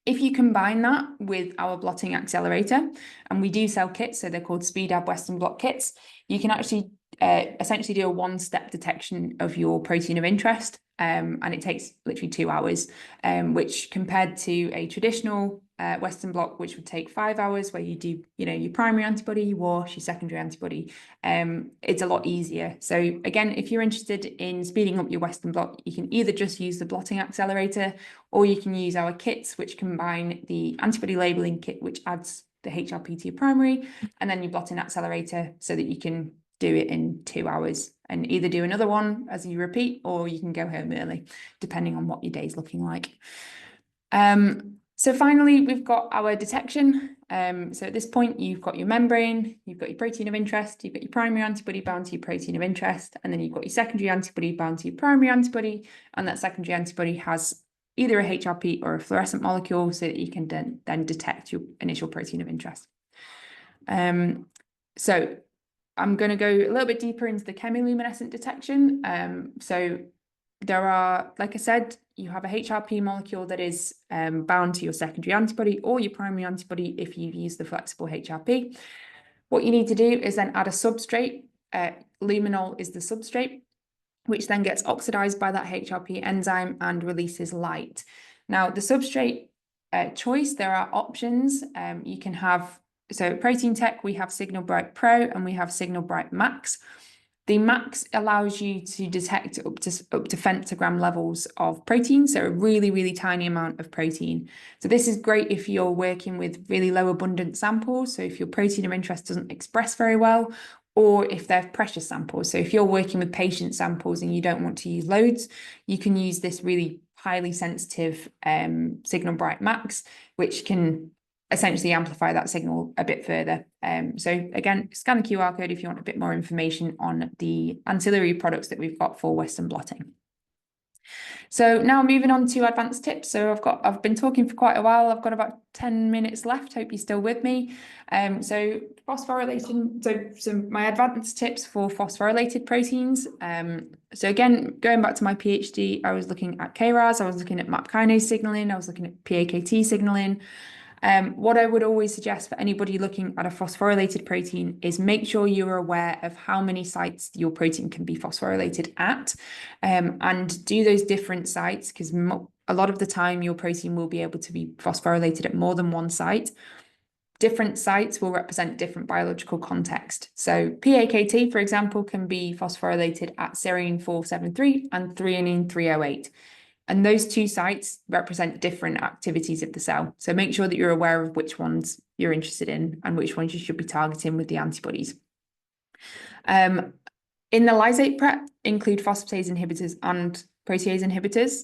If you combine that with our blotting accelerator, and we do sell kits, so they're called SpeedAb Western blot kits, you can actually essentially do a one-step detection of your protein of interest, and it takes literally 2 hours, which compared to a traditional Western blot, which would take 5 hours, where you do, your primary antibody, you wash, your secondary antibody, it's a lot easier. So again, if you're interested in speeding up your Western blot, you can either just use the blotting accelerator, or you can use our kits, which combine the antibody labeling kit, which adds the HRP to your primary, and then your blotting accelerator, so that you can do it in 2 hours and either do another one as you repeat, or you can go home early, depending on what your day's looking like. So finally, we've got our detection. So at this point, you've got your membrane, you've got your protein of interest, you've got your primary antibody bound to your protein of interest, and then you've got your secondary antibody bound to your primary antibody, and that secondary antibody has either a HRP or a fluorescent molecule, so that you can then detect your initial protein of interest. So I'm going to go a little bit deeper into the chemiluminescent detection. So there are, like I said, you have a HRP molecule that is bound to your secondary antibody or your primary antibody if you've used the flexible HRP. What you need to do is then add a substrate. Luminol is the substrate, which then gets oxidized by that HRP enzyme and releases light. Now, the substrate choice, there are options. You can have, so at Proteintech, we have Signal Bright Pro and we have Signal Bright Max. The Max allows you to detect up to femtogram levels of protein, so a really, really tiny amount of protein. So this is great if you're working with really low abundant samples, so if your protein of interest doesn't express very well, or if they're precious samples. So if you're working with patient samples and you don't want to use loads, you can use this really highly sensitive Signal Bright Max, which can essentially amplify that signal a bit further. So again, scan the QR code if you want a bit more information on the ancillary products that we've got for Western blotting. So now moving on to advanced tips. So I've been talking for quite a while. I've got about 10 minutes left. Hope you're still with me. So phosphorylation. So my advanced tips for phosphorylated proteins. So again, going back to my PhD, I was looking at KRAS, I was looking at MAP kinase signaling, I was looking at PAKT signaling. What I would always suggest for anybody looking at a phosphorylated protein is make sure you're aware of how many sites your protein can be phosphorylated at, and do those different sites, because a lot of the time your protein will be able to be phosphorylated at more than one site. Different sites will represent different biological context. So PAKT, for example, can be phosphorylated at serine 473 and threonine 308. And those two sites represent different activities of the cell. So make sure that you're aware of which ones you're interested in and which ones you should be targeting with the antibodies. In the lysate prep, include phosphatase inhibitors and protease inhibitors.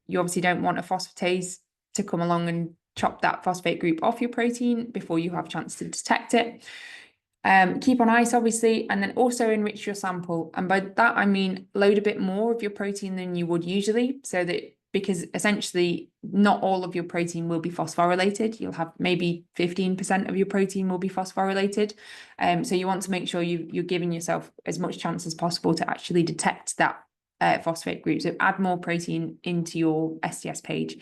You obviously don't want a phosphatase to come along and chop that phosphate group off your protein before you have a chance to detect it. Keep on ice, obviously, and then also enrich your sample. And by that, I mean load a bit more of your protein than you would usually, so that because essentially not all of your protein will be phosphorylated. You'll have maybe 15% of your protein will be phosphorylated. So you want to make sure you're giving yourself as much chance as possible to actually detect that phosphate group. So add more protein into your STS page.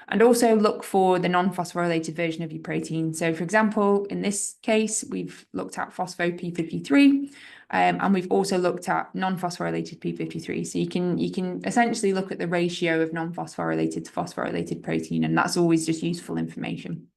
And also look for the non-phosphorylated version of your protein. So for example, in this case, we've looked at phospho-P53, and we've also looked at non-phosphorylated P53. So you can essentially look at the ratio of non-phosphorylated to phosphorylated protein, and that's always just useful information.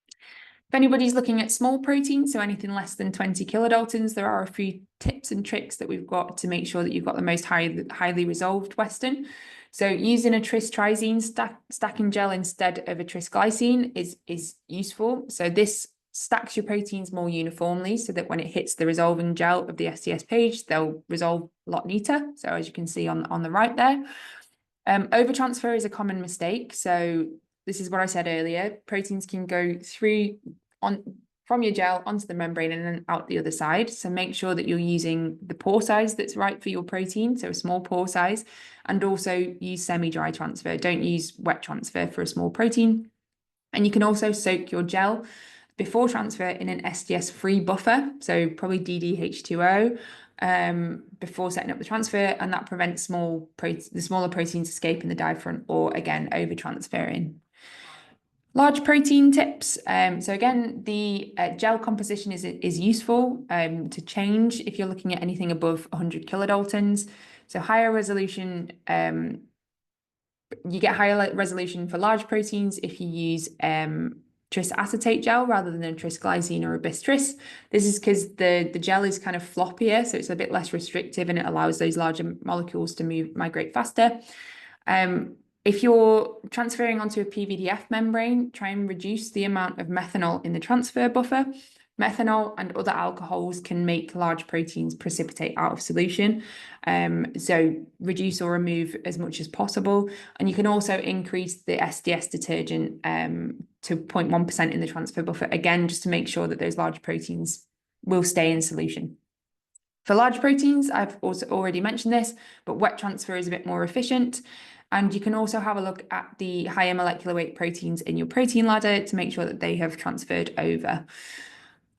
If anybody's looking at small proteins, so anything less than 20 kilodaltons, there are a few tips and tricks that we've got to make sure that you've got the most highly resolved Western. So using a tris-trizene stacking gel instead of a tris-glycine is useful. So this stacks your proteins more uniformly so that when it hits the resolving gel of the STS page, they'll resolve a lot neater. So as you can see on the right there. Overtransfer is a common mistake. So this is what I said earlier. Proteins can go through from your gel onto the membrane and then out the other side. So make sure that you're using the pore size that's right for your protein, so a small pore size, and also use semi-dry transfer. Don't use wet transfer for a small protein. And you can also soak your gel before transfer in an STS-free buffer, so probably DDH2O, before setting up the transfer, and that prevents the smaller proteins escaping the diaphragm or, again, over-transferring. Large protein tips. So again, the gel composition is useful to change if you're looking at anything above 100 kilodaltons. So higher resolution, you get higher resolution for large proteins if you use tris acetate gel rather than a tris glycine or a bis tris. This is because the gel is kind of floppier, so it's a bit less restrictive and it allows those larger molecules to migrate faster. If you're transferring onto a PVDF membrane, try and reduce the amount of methanol in the transfer buffer. Methanol and other alcohols can make large proteins precipitate out of solution. So reduce or remove as much as possible. And you can also increase the SDS detergent to 0.1% in the transfer buffer, again, just to make sure that those large proteins will stay in solution. For large proteins, I've also already mentioned this, but wet transfer is a bit more efficient. And you can also have a look at the higher molecular weight proteins in your protein ladder to make sure that they have transferred over.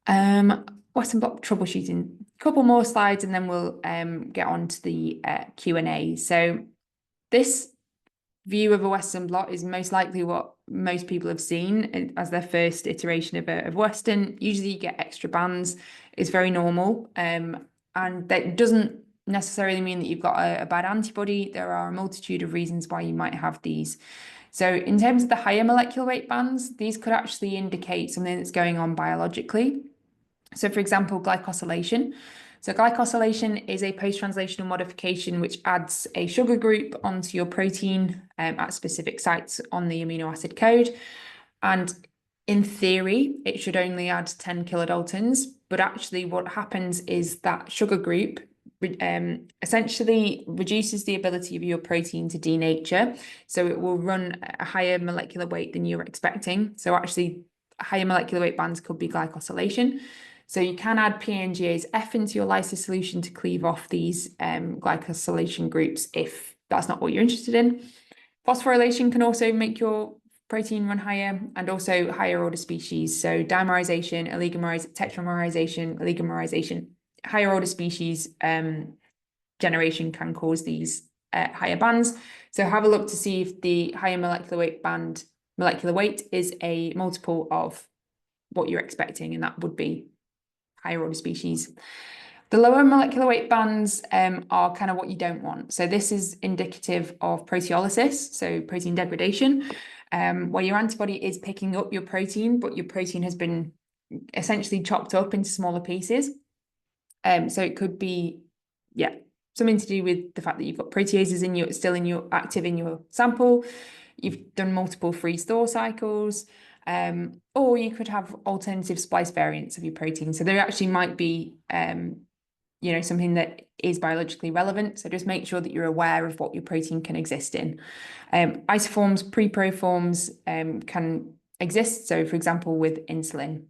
Western Blot troubleshooting. A couple more slides and then we'll get on to the Q&A. So this view of a Western Blot is most likely what most people have seen as their first iteration of Western. Usually you get extra bands. It's very normal. And that doesn't necessarily mean that you've got a bad antibody. There are a multitude of reasons why you might have these. So in terms of the higher molecular weight bands, these could actually indicate something that's going on biologically. So for example, glycosylation. So glycosylation is a post-translational modification which adds a sugar group onto your protein at specific sites on the amino acid code. And in theory, it should only add 10 kilodaltons, but actually what happens is that sugar group essentially reduces the ability of your protein to denature. So it will run a higher molecular weight than you're expecting. So actually higher molecular weight bands could be glycosylation. So you can add PNGase F into your lysis solution to cleave off these glycosylation groups if that's not what you're interested in. Phosphorylation can also make your protein run higher, and also higher order species. So dimerization, tetramerization, oligomerization, higher order species generation can cause these higher bands. So have a look to see if the higher molecular weight is a multiple of what you're expecting, and that would be higher order species. The lower molecular weight bands are kind of what you don't want. So this is indicative of proteolysis, so protein degradation, where your antibody is picking up your protein, but your protein has been essentially chopped up into smaller pieces. So it could be, something to do with the fact that you've got proteases active in your sample. You've done multiple freeze-thaw cycles, or you could have alternative splice variants of your protein. So there actually might be, something that is biologically relevant. So just make sure that you're aware of what your protein can exist in. Isoforms, preproforms can exist. So for example, with insulin.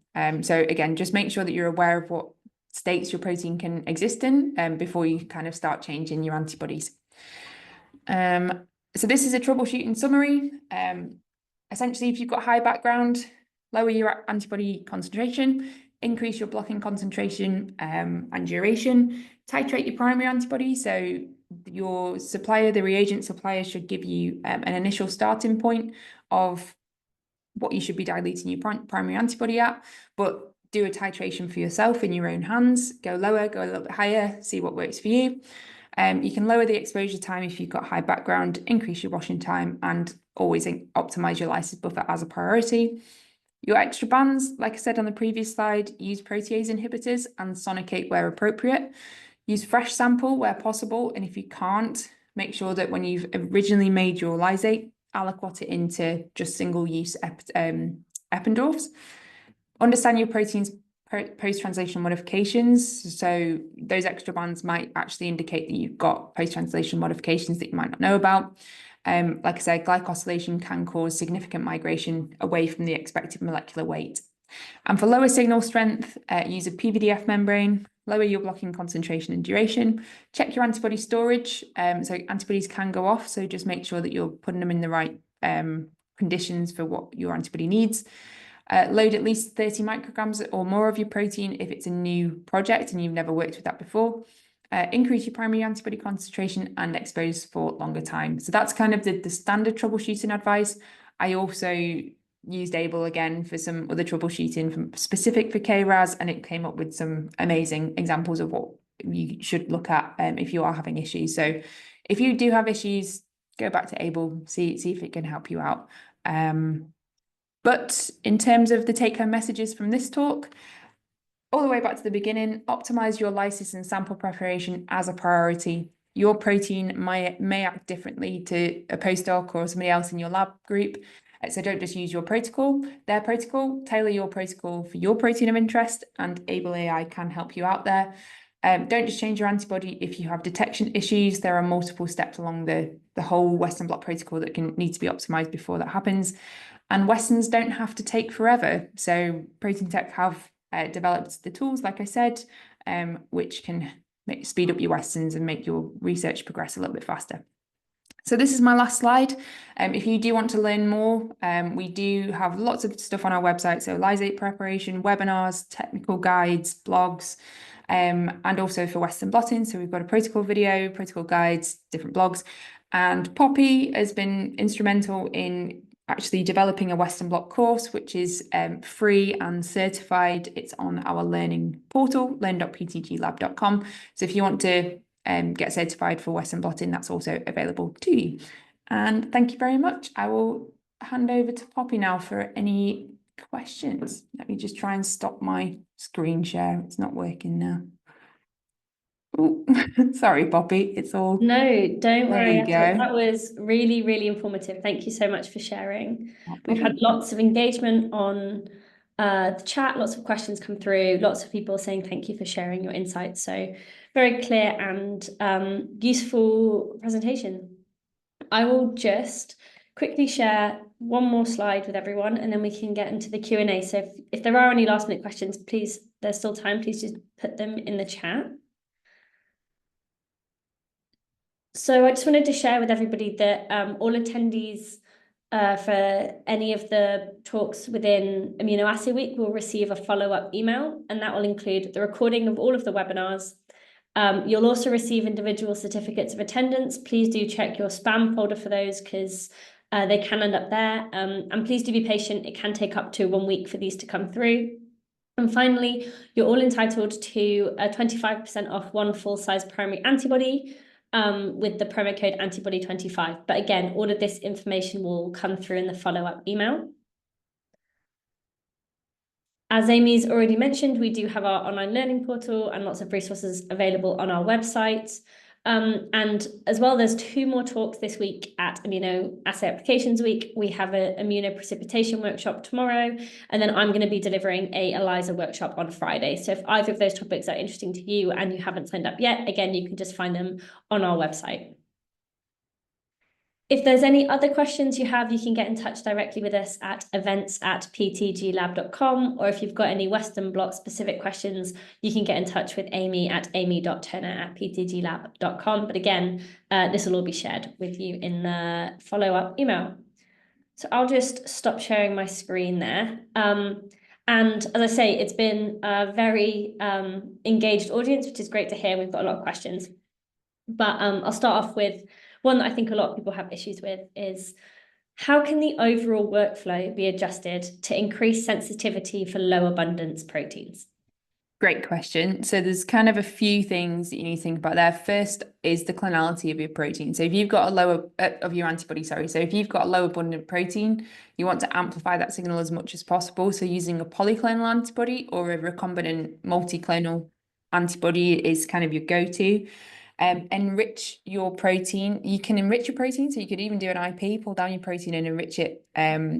So again, just make sure that you're aware of what states your protein can exist in before you kind of start changing your antibodies. So this is a troubleshooting summary. Essentially, if you've got high background, lower your antibody concentration, increase your blocking concentration and duration, titrate your primary antibody. So your supplier, the reagent supplier, should give you an initial starting point of what you should be diluting your primary antibody at, but do a titration for yourself in your own hands. Go lower, go a little bit higher, see what works for you. You can lower the exposure time if you've got high background, increase your washing time, and always optimize your lysis buffer as a priority. Your extra bands, like I said on the previous slide, use protease inhibitors and sonicate where appropriate. Use fresh sample where possible, and if you can't, make sure that when you've originally made your lysate, aliquot it into just single-use Eppendorfs. Understand your protein's post-translational modifications. So those extra bands might actually indicate that you've got post-translational modifications that you might not know about. Like I said, glycosylation can cause significant migration away from the expected molecular weight. And for lower signal strength, use a PVDF membrane, lower your blocking concentration and duration, check your antibody storage. So antibodies can go off, so just make sure that you're putting them in the right conditions for what your antibody needs. Load at least 30 micrograms or more of your protein if it's a new project and you've never worked with that before. Increase your primary antibody concentration and expose for longer time. So that's kind of the standard troubleshooting advice. I also used Able again for some other troubleshooting specific for KRAS, and it came up with some amazing examples of what you should look at if you are having issues. So if you do have issues, go back to Able, see if it can help you out. But in terms of the take-home messages from this talk, all the way back to the beginning, optimize your lysis and sample preparation as a priority. Your protein may act differently to a postdoc or somebody else in your lab group. So don't just use your protocol, their protocol, tailor your protocol for your protein of interest, and Able AI can help you out there. Don't just change your antibody if you have detection issues. There are multiple steps along the whole Western Blot protocol that need to be optimized before that happens. And Westerns don't have to take forever. So Proteintech have developed the tools, like I said, which can speed up your Westerns and make your research progress a little bit faster. So this is my last slide. If you do want to learn more, we do have lots of stuff on our website. So lysate preparation, webinars, technical guides, blogs, and also for Western blotting. So we've got a protocol video, protocol guides, different blogs. And Poppy has been instrumental in actually developing a Western Blot course, which is free and certified. It's on our learning portal, learn.ptglab.com. So if you want to get certified for Western Blotting, that's also available to you. And thank you very much. I will hand over to Poppy now for any questions. Let me just try and stop my screen share. It's not working now. Oh, sorry, Poppy. It's all. No, don't worry. There you go. That was really, really informative. Thank you so much for sharing. We've had lots of engagement on the chat, lots of questions come through, lots of people saying thank you for sharing your insights. So very clear and useful presentation. I will just quickly share one more slide with everyone, and then we can get into the Q&A. So if there are any last minute questions, please, there's still time, please just put them in the chat. So I just wanted to share with everybody that all attendees for any of the talks within Immunoassay Week will receive a follow-up email, and that will include the recording of all of the webinars. You'll also receive individual certificates of attendance. Please do check your spam folder for those, because they can end up there. And please do be patient. It can take up to 1 week for these to come through. And finally, you're all entitled to a 25% off one full-size primary antibody with the promo code antibody25. But again, all of this information will come through in the follow-up email. As Amy's already mentioned, we do have our online learning portal and lots of resources available on our website. And as well, there's 2 more talks this week at Immunoassay Applications Week. We have an immunoprecipitation workshop tomorrow, and then I'm going to be delivering a ELISA workshop on Friday. So if either of those topics are interesting to you and you haven't signed up yet, again, you can just find them on our website. If there's any other questions you have, you can get in touch directly with us at events@ptglab.com, or if you've got any Western Blot specific questions, you can get in touch with Amy at amy.turner@ptglab.com. But again, this will all be shared with you in the follow-up email. So I'll just stop sharing my screen there. And as I say, it's been a very engaged audience, which is great to hear. We've got a lot of questions. But I'll start off with one that I think a lot of people have issues with is, how can the overall workflow be adjusted to increase sensitivity for low abundance proteins? Great question. So there's kind of a few things that you need to think about there. First is the clonality of your protein. So if you've got a lower of your antibody, sorry. So if you've got a low abundant protein, you want to amplify that signal as much as possible. So using a polyclonal antibody or a recombinant multiclonal antibody is kind of your go-to. Enrich your protein. You can enrich your protein, so you could even do an IP, pull down your protein and enrich it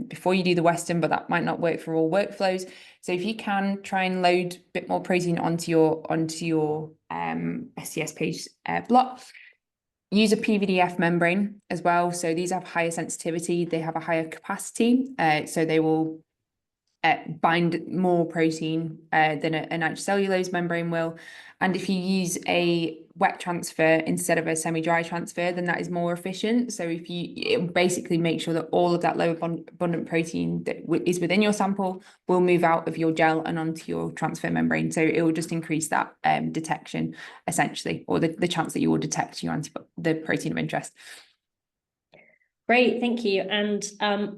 before you do the Western, but that might not work for all workflows. So if you can, try and load a bit more protein onto your STS page blot. Use a PVDF membrane as well. So these have higher sensitivity, they have a higher capacity, so they will bind more protein than a nitrocellulose membrane will. And if you use a wet transfer instead of a semi-dry transfer, then that is more efficient. So if it basically make sure that all of that low abundant protein that is within your sample will move out of your gel and onto your transfer membrane. So it will just increase that detection essentially, or the chance that you will detect the protein of interest. Great, thank you. And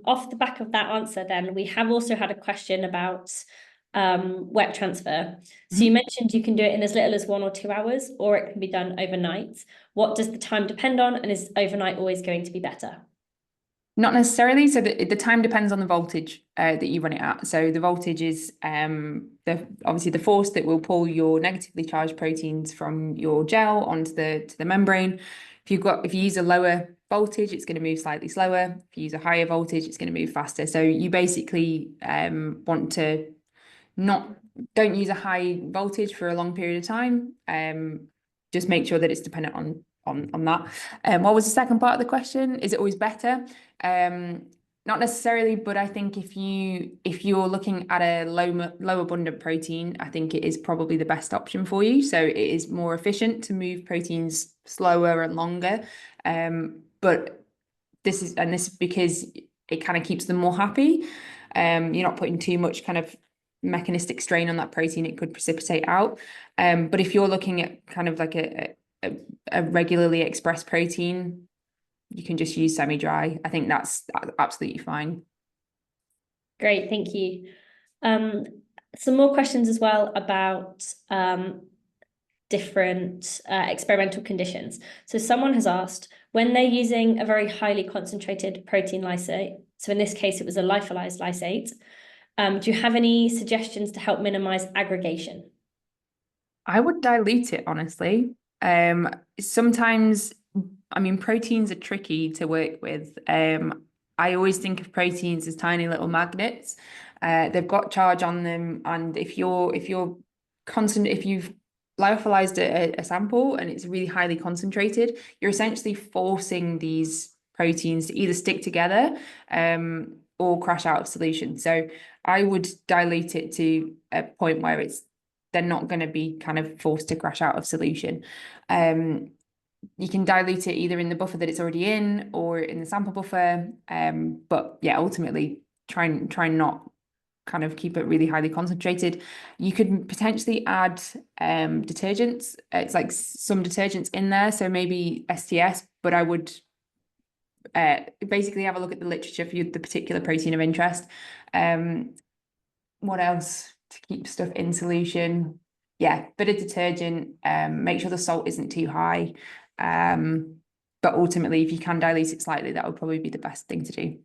off the back of that answer, then we have also had a question about wet transfer. So you mentioned you can do it in as little as 1 or 2 hours, or it can be done overnight. What does the time depend on, and is overnight always going to be better? Not necessarily. So the time depends on the voltage that you run it at. So the voltage is obviously the force that will pull your negatively charged proteins from your gel onto the membrane. If you use a lower voltage, it's going to move slightly slower. If you use a higher voltage, it's going to move faster. So you basically want to don't use a high voltage for a long period of time. Just make sure that it's dependent on that. What was the second part of the question? Is it always better? Not necessarily, but I think if you're looking at a low abundant protein, I think it is probably the best option for you. So it is more efficient to move proteins slower and longer. But this is because it kind of keeps them more happy. You're not putting too much kind of mechanistic strain on that protein, it could precipitate out. But if you're looking at kind of like a regularly expressed protein, you can just use semi-dry. I think that's absolutely fine. Great, thank you. Some more questions as well about different experimental conditions. So someone has asked, when they're using a very highly concentrated protein lysate, so in this case it was a lyophilized lysate, do you have any suggestions to help minimize aggregation? I would dilute it, honestly. Sometimes, I mean, proteins are tricky to work with. I always think of proteins as tiny little magnets. They've got charge on them, and if you've lyophilized a sample and it's really highly concentrated, you're essentially forcing these proteins to either stick together or crash out of solution. So I would dilute it to a point where they're not going to be kind of forced to crash out of solution. You can dilute it either in the buffer that it's already in or in the sample buffer. But yeah, ultimately try not kind of keep it really highly concentrated. You could potentially add detergents. It's like some detergents in there, so maybe STS, but I would basically have a look at the literature for the particular protein of interest. What else to keep stuff in solution? Yeah, bit of detergent, make sure the salt isn't too high. But ultimately, if you can dilute it slightly, that would probably be the best thing to do.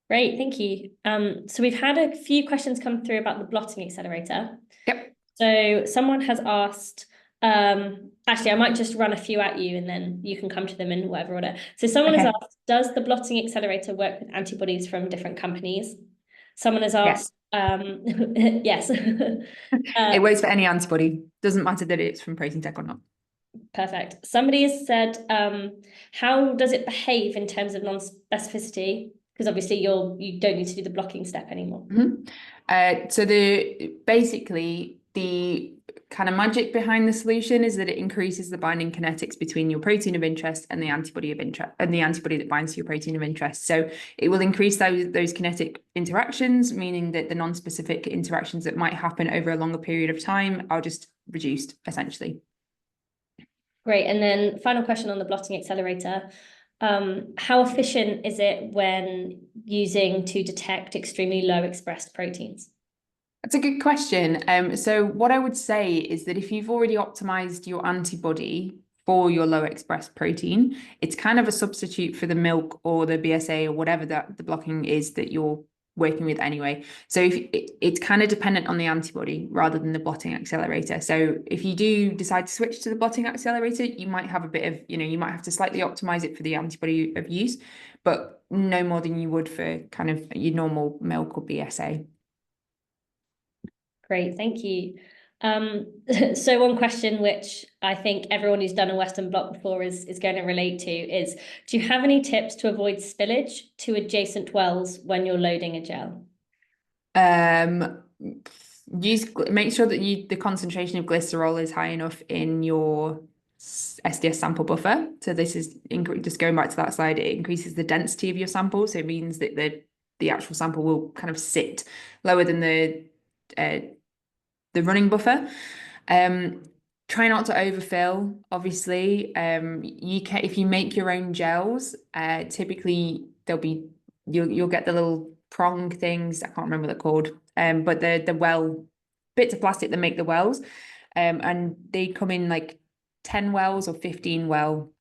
Great, thank you. So we've had a few questions come through about the blotting accelerator. Yep. So someone has asked, Actually, I might just run a few at you and then you can come to them in whatever order. So someone has asked, does the blotting accelerator work with antibodies from different companies? Someone has asked, yes. It works for any antibody. Doesn't matter that it's from Proteintech or not. Perfect. Somebody has said, how does it behave in terms of non-specificity? Because obviously you don't need to do the blocking step anymore. So basically the kind of magic behind the solution is that it increases the binding kinetics between your protein of interest and the antibody of interest, and the antibody that binds to your protein of interest. So it will increase those kinetic interactions, meaning that the non-specific interactions that might happen over a longer period of time are just reduced, essentially. Great. And then final question on the blotting accelerator. How efficient is it when using to detect extremely low expressed proteins? That's a good question. So what I would say is that if you've already optimized your antibody for your low expressed protein, it's kind of a substitute for the milk or the BSA or whatever that the blocking is that you're working with anyway. So if it's kind of dependent on the antibody rather than the blotting accelerator. So if you do decide to switch to the blotting accelerator, you might have a bit of, you might have to slightly optimize it for the antibody of use, but no more than you would for kind of your normal milk or BSA. Great, thank you. So one question which I think everyone who's done a Western Blot before is going to relate to is, do you have any tips to avoid spillage to adjacent wells when you're loading a gel? Make sure that the concentration of glycerol is high enough in your SDS sample buffer. So this is just going back to that slide, it increases the density of your sample. So it means that the actual sample will kind of sit lower than the running buffer. Try not to overfill, obviously. If you make your own gels, typically you'll get the little prong things, I can't remember what they're called, but the well bits of plastic that make the wells, and they come in like 10 wells or 15 well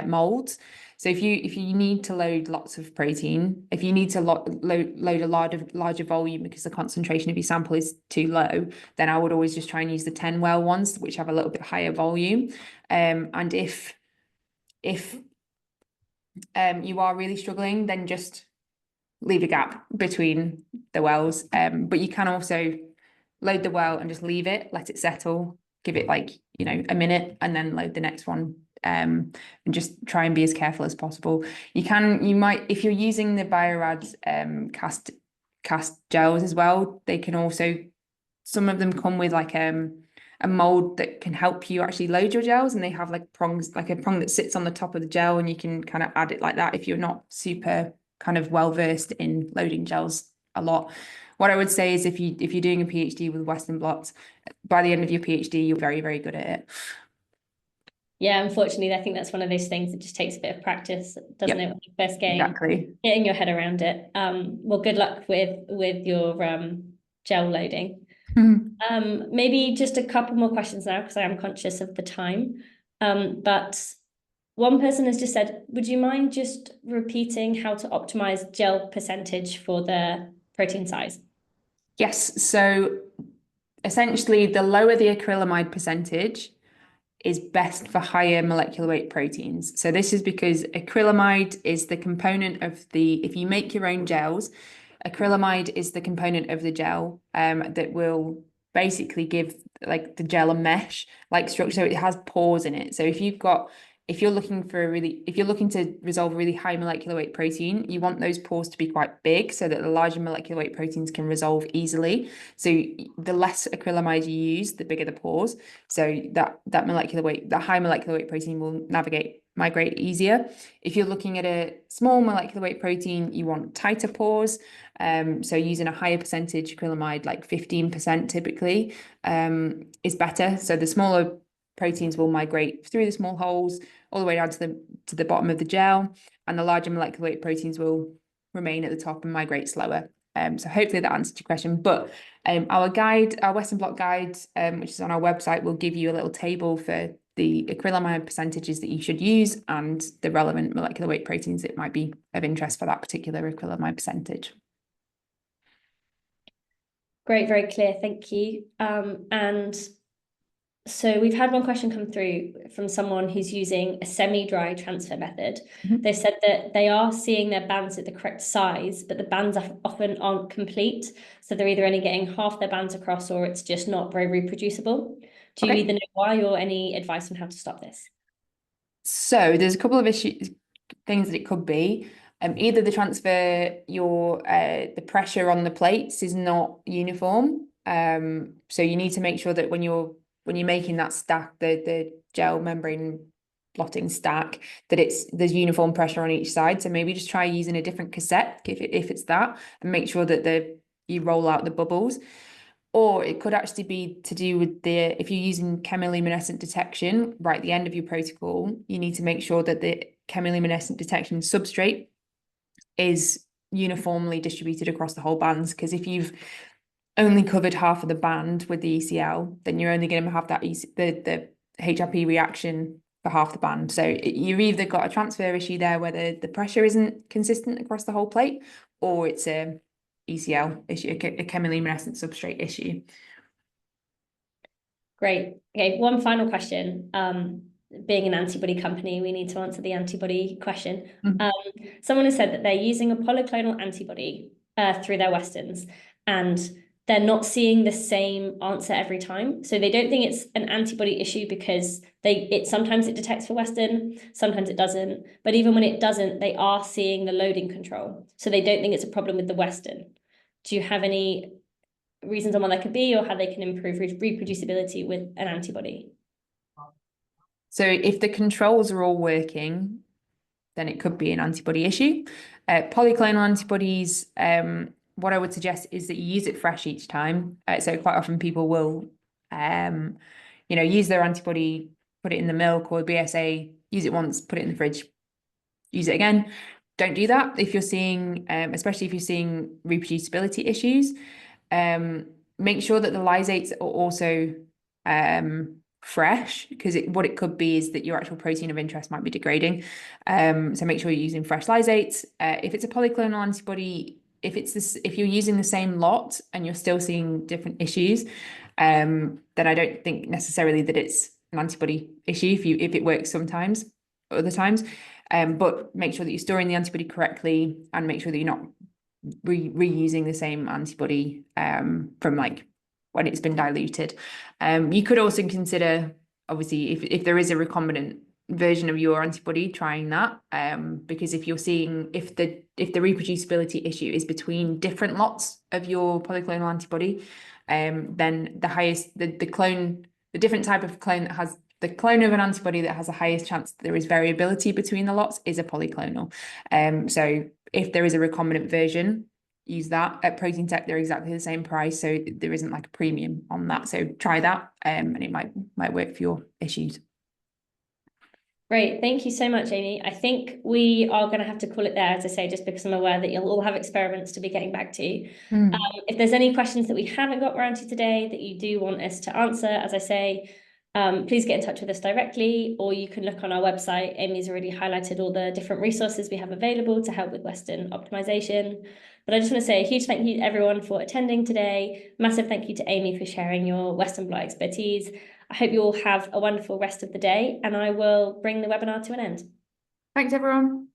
molds. So if you need to load lots of protein, if you need to load a larger volume because the concentration of your sample is too low, then I would always just try and use the 10 well ones, which have a little bit higher volume. And if you are really struggling, then just leave a gap between the wells. But you can also load the well and just leave it, let it settle, give it like, a minute, and then load the next one. And just try and be as careful as possible. You might, if you're using the Biorad cast gels as well, they can also, some of them come with like a mold that can help you actually load your gels, and they have like prongs, like a prong that sits on the top of the gel, and you can kind of add it like that if you're not super kind of well versed in loading gels a lot. What I would say is if you're doing a PhD with Western Blot, by the end of your PhD, you're very, very good at it. Yeah, unfortunately, I think that's one of those things that just takes a bit of practice, doesn't it? When you first game, exactly. Getting your head around it. Well, good luck with your gel loading. Maybe just a couple more questions now, because I am conscious of the time. But one person has just said, would you mind just repeating how to optimize gel percentage for the protein size? Yes. So essentially, the lower the acrylamide percentage is best for higher molecular weight proteins. So this is because acrylamide is the component of if you make your own gels, acrylamide is the component of the gel that will basically give like the gel a mesh-like structure. So it has pores in it. So if you're looking to resolve a really high molecular weight protein, you want those pores to be quite big so that the larger molecular weight proteins can resolve easily. So the less acrylamide you use, the bigger the pores. So that high molecular weight protein will migrate easier. If you're looking at a small molecular weight protein, you want tighter pores. So using a higher percentage acrylamide, like 15% typically, is better. So the smaller proteins will migrate through the small holes all the way down to the bottom of the gel, and the larger molecular weight proteins will remain at the top and migrate slower. So hopefully that answered your question. But our Western Blot guide, which is on our website, will give you a little table for the acrylamide percentages that you should use and the relevant molecular weight proteins that might be of interest for that particular acrylamide percentage. Great, very clear, thank you. And So we've had one question come through from someone who's using a semi-dry transfer method. Mhm. They've said that they are seeing their bands at the correct size, but the bands often aren't complete. So they're either only getting half their bands across, or it's just not very reproducible. Do you Okay. either know why or any advice on how to stop this? So there's a couple of things that it could be. Either the pressure on the plates is not uniform. So you need to make sure that when you're making that stack, the gel membrane blotting stack, that there's uniform pressure on each side. So maybe just try using a different cassette if it's that, and make sure that you roll out the bubbles. Or it could actually be to do with if you're using chemiluminescent detection right at the end of your protocol, you need to make sure that the chemiluminescent detection substrate is uniformly distributed across the whole bands. Because if you've only covered half of the band with the ECL, then you're only going to have the HRP reaction for half the band. So you've either got a transfer issue there where the pressure isn't consistent across the whole plate, or it's a ECL issue, a chemiluminescent substrate issue. Great. Okay, one final question. Being an antibody company, we need to answer the antibody question. Someone has said that they're using a polyclonal antibody through their Westerns, and they're not seeing the same answer every time. So they don't think it's an antibody issue because sometimes it detects for Western, sometimes it doesn't. But even when it doesn't, they are seeing the loading control. So they don't think it's a problem with the Western. Do you have any reasons on what that could be, or how they can improve reproducibility with an antibody? So if the controls are all working, then it could be an antibody issue. Polyclonal antibodies, what I would suggest is that you use it fresh each time. So quite often people will, use their antibody, put it in the milk or BSA, use it once, put it in the fridge, use it again. Don't do that if you're seeing, especially if you're seeing reproducibility issues. Make sure that the lysates are also fresh, because what it could be is that your actual protein of interest might be degrading. So make sure you're using fresh lysates. If it's a polyclonal antibody, if you're using the same lot and you're still seeing different issues, then I don't think necessarily that it's an antibody issue if it works sometimes, other times. But make sure that you're storing the antibody correctly, and make sure that you're not reusing the same antibody from like when it's been diluted. You could also consider, obviously, if there is a recombinant version of your antibody, trying that, because if the reproducibility issue is between different lots of your polyclonal antibody, then the different type of clone that has the clone of an antibody that has the highest chance that there is variability between the lots is a polyclonal. So if there is a recombinant version, use that. At Proteintech, they're exactly the same price, so there isn't like a premium on that. So try that, and it might work for your issues. Great, thank you so much, Amy. I think we are going to have to call it there, as I say, just because I'm aware that you'll all have experiments to be getting back to. If there's any questions that we haven't got around to today that you do want us to answer, as I say, please get in touch with us directly, or you can look on our website. Amy's already highlighted all the different resources we have available to help with Western optimization. But I just want to say a huge thank you to everyone for attending today. Massive thank you to Amy for sharing your Western blot expertise. I hope you all have a wonderful rest of the day, and I will bring the webinar to an end. Thanks, everyone.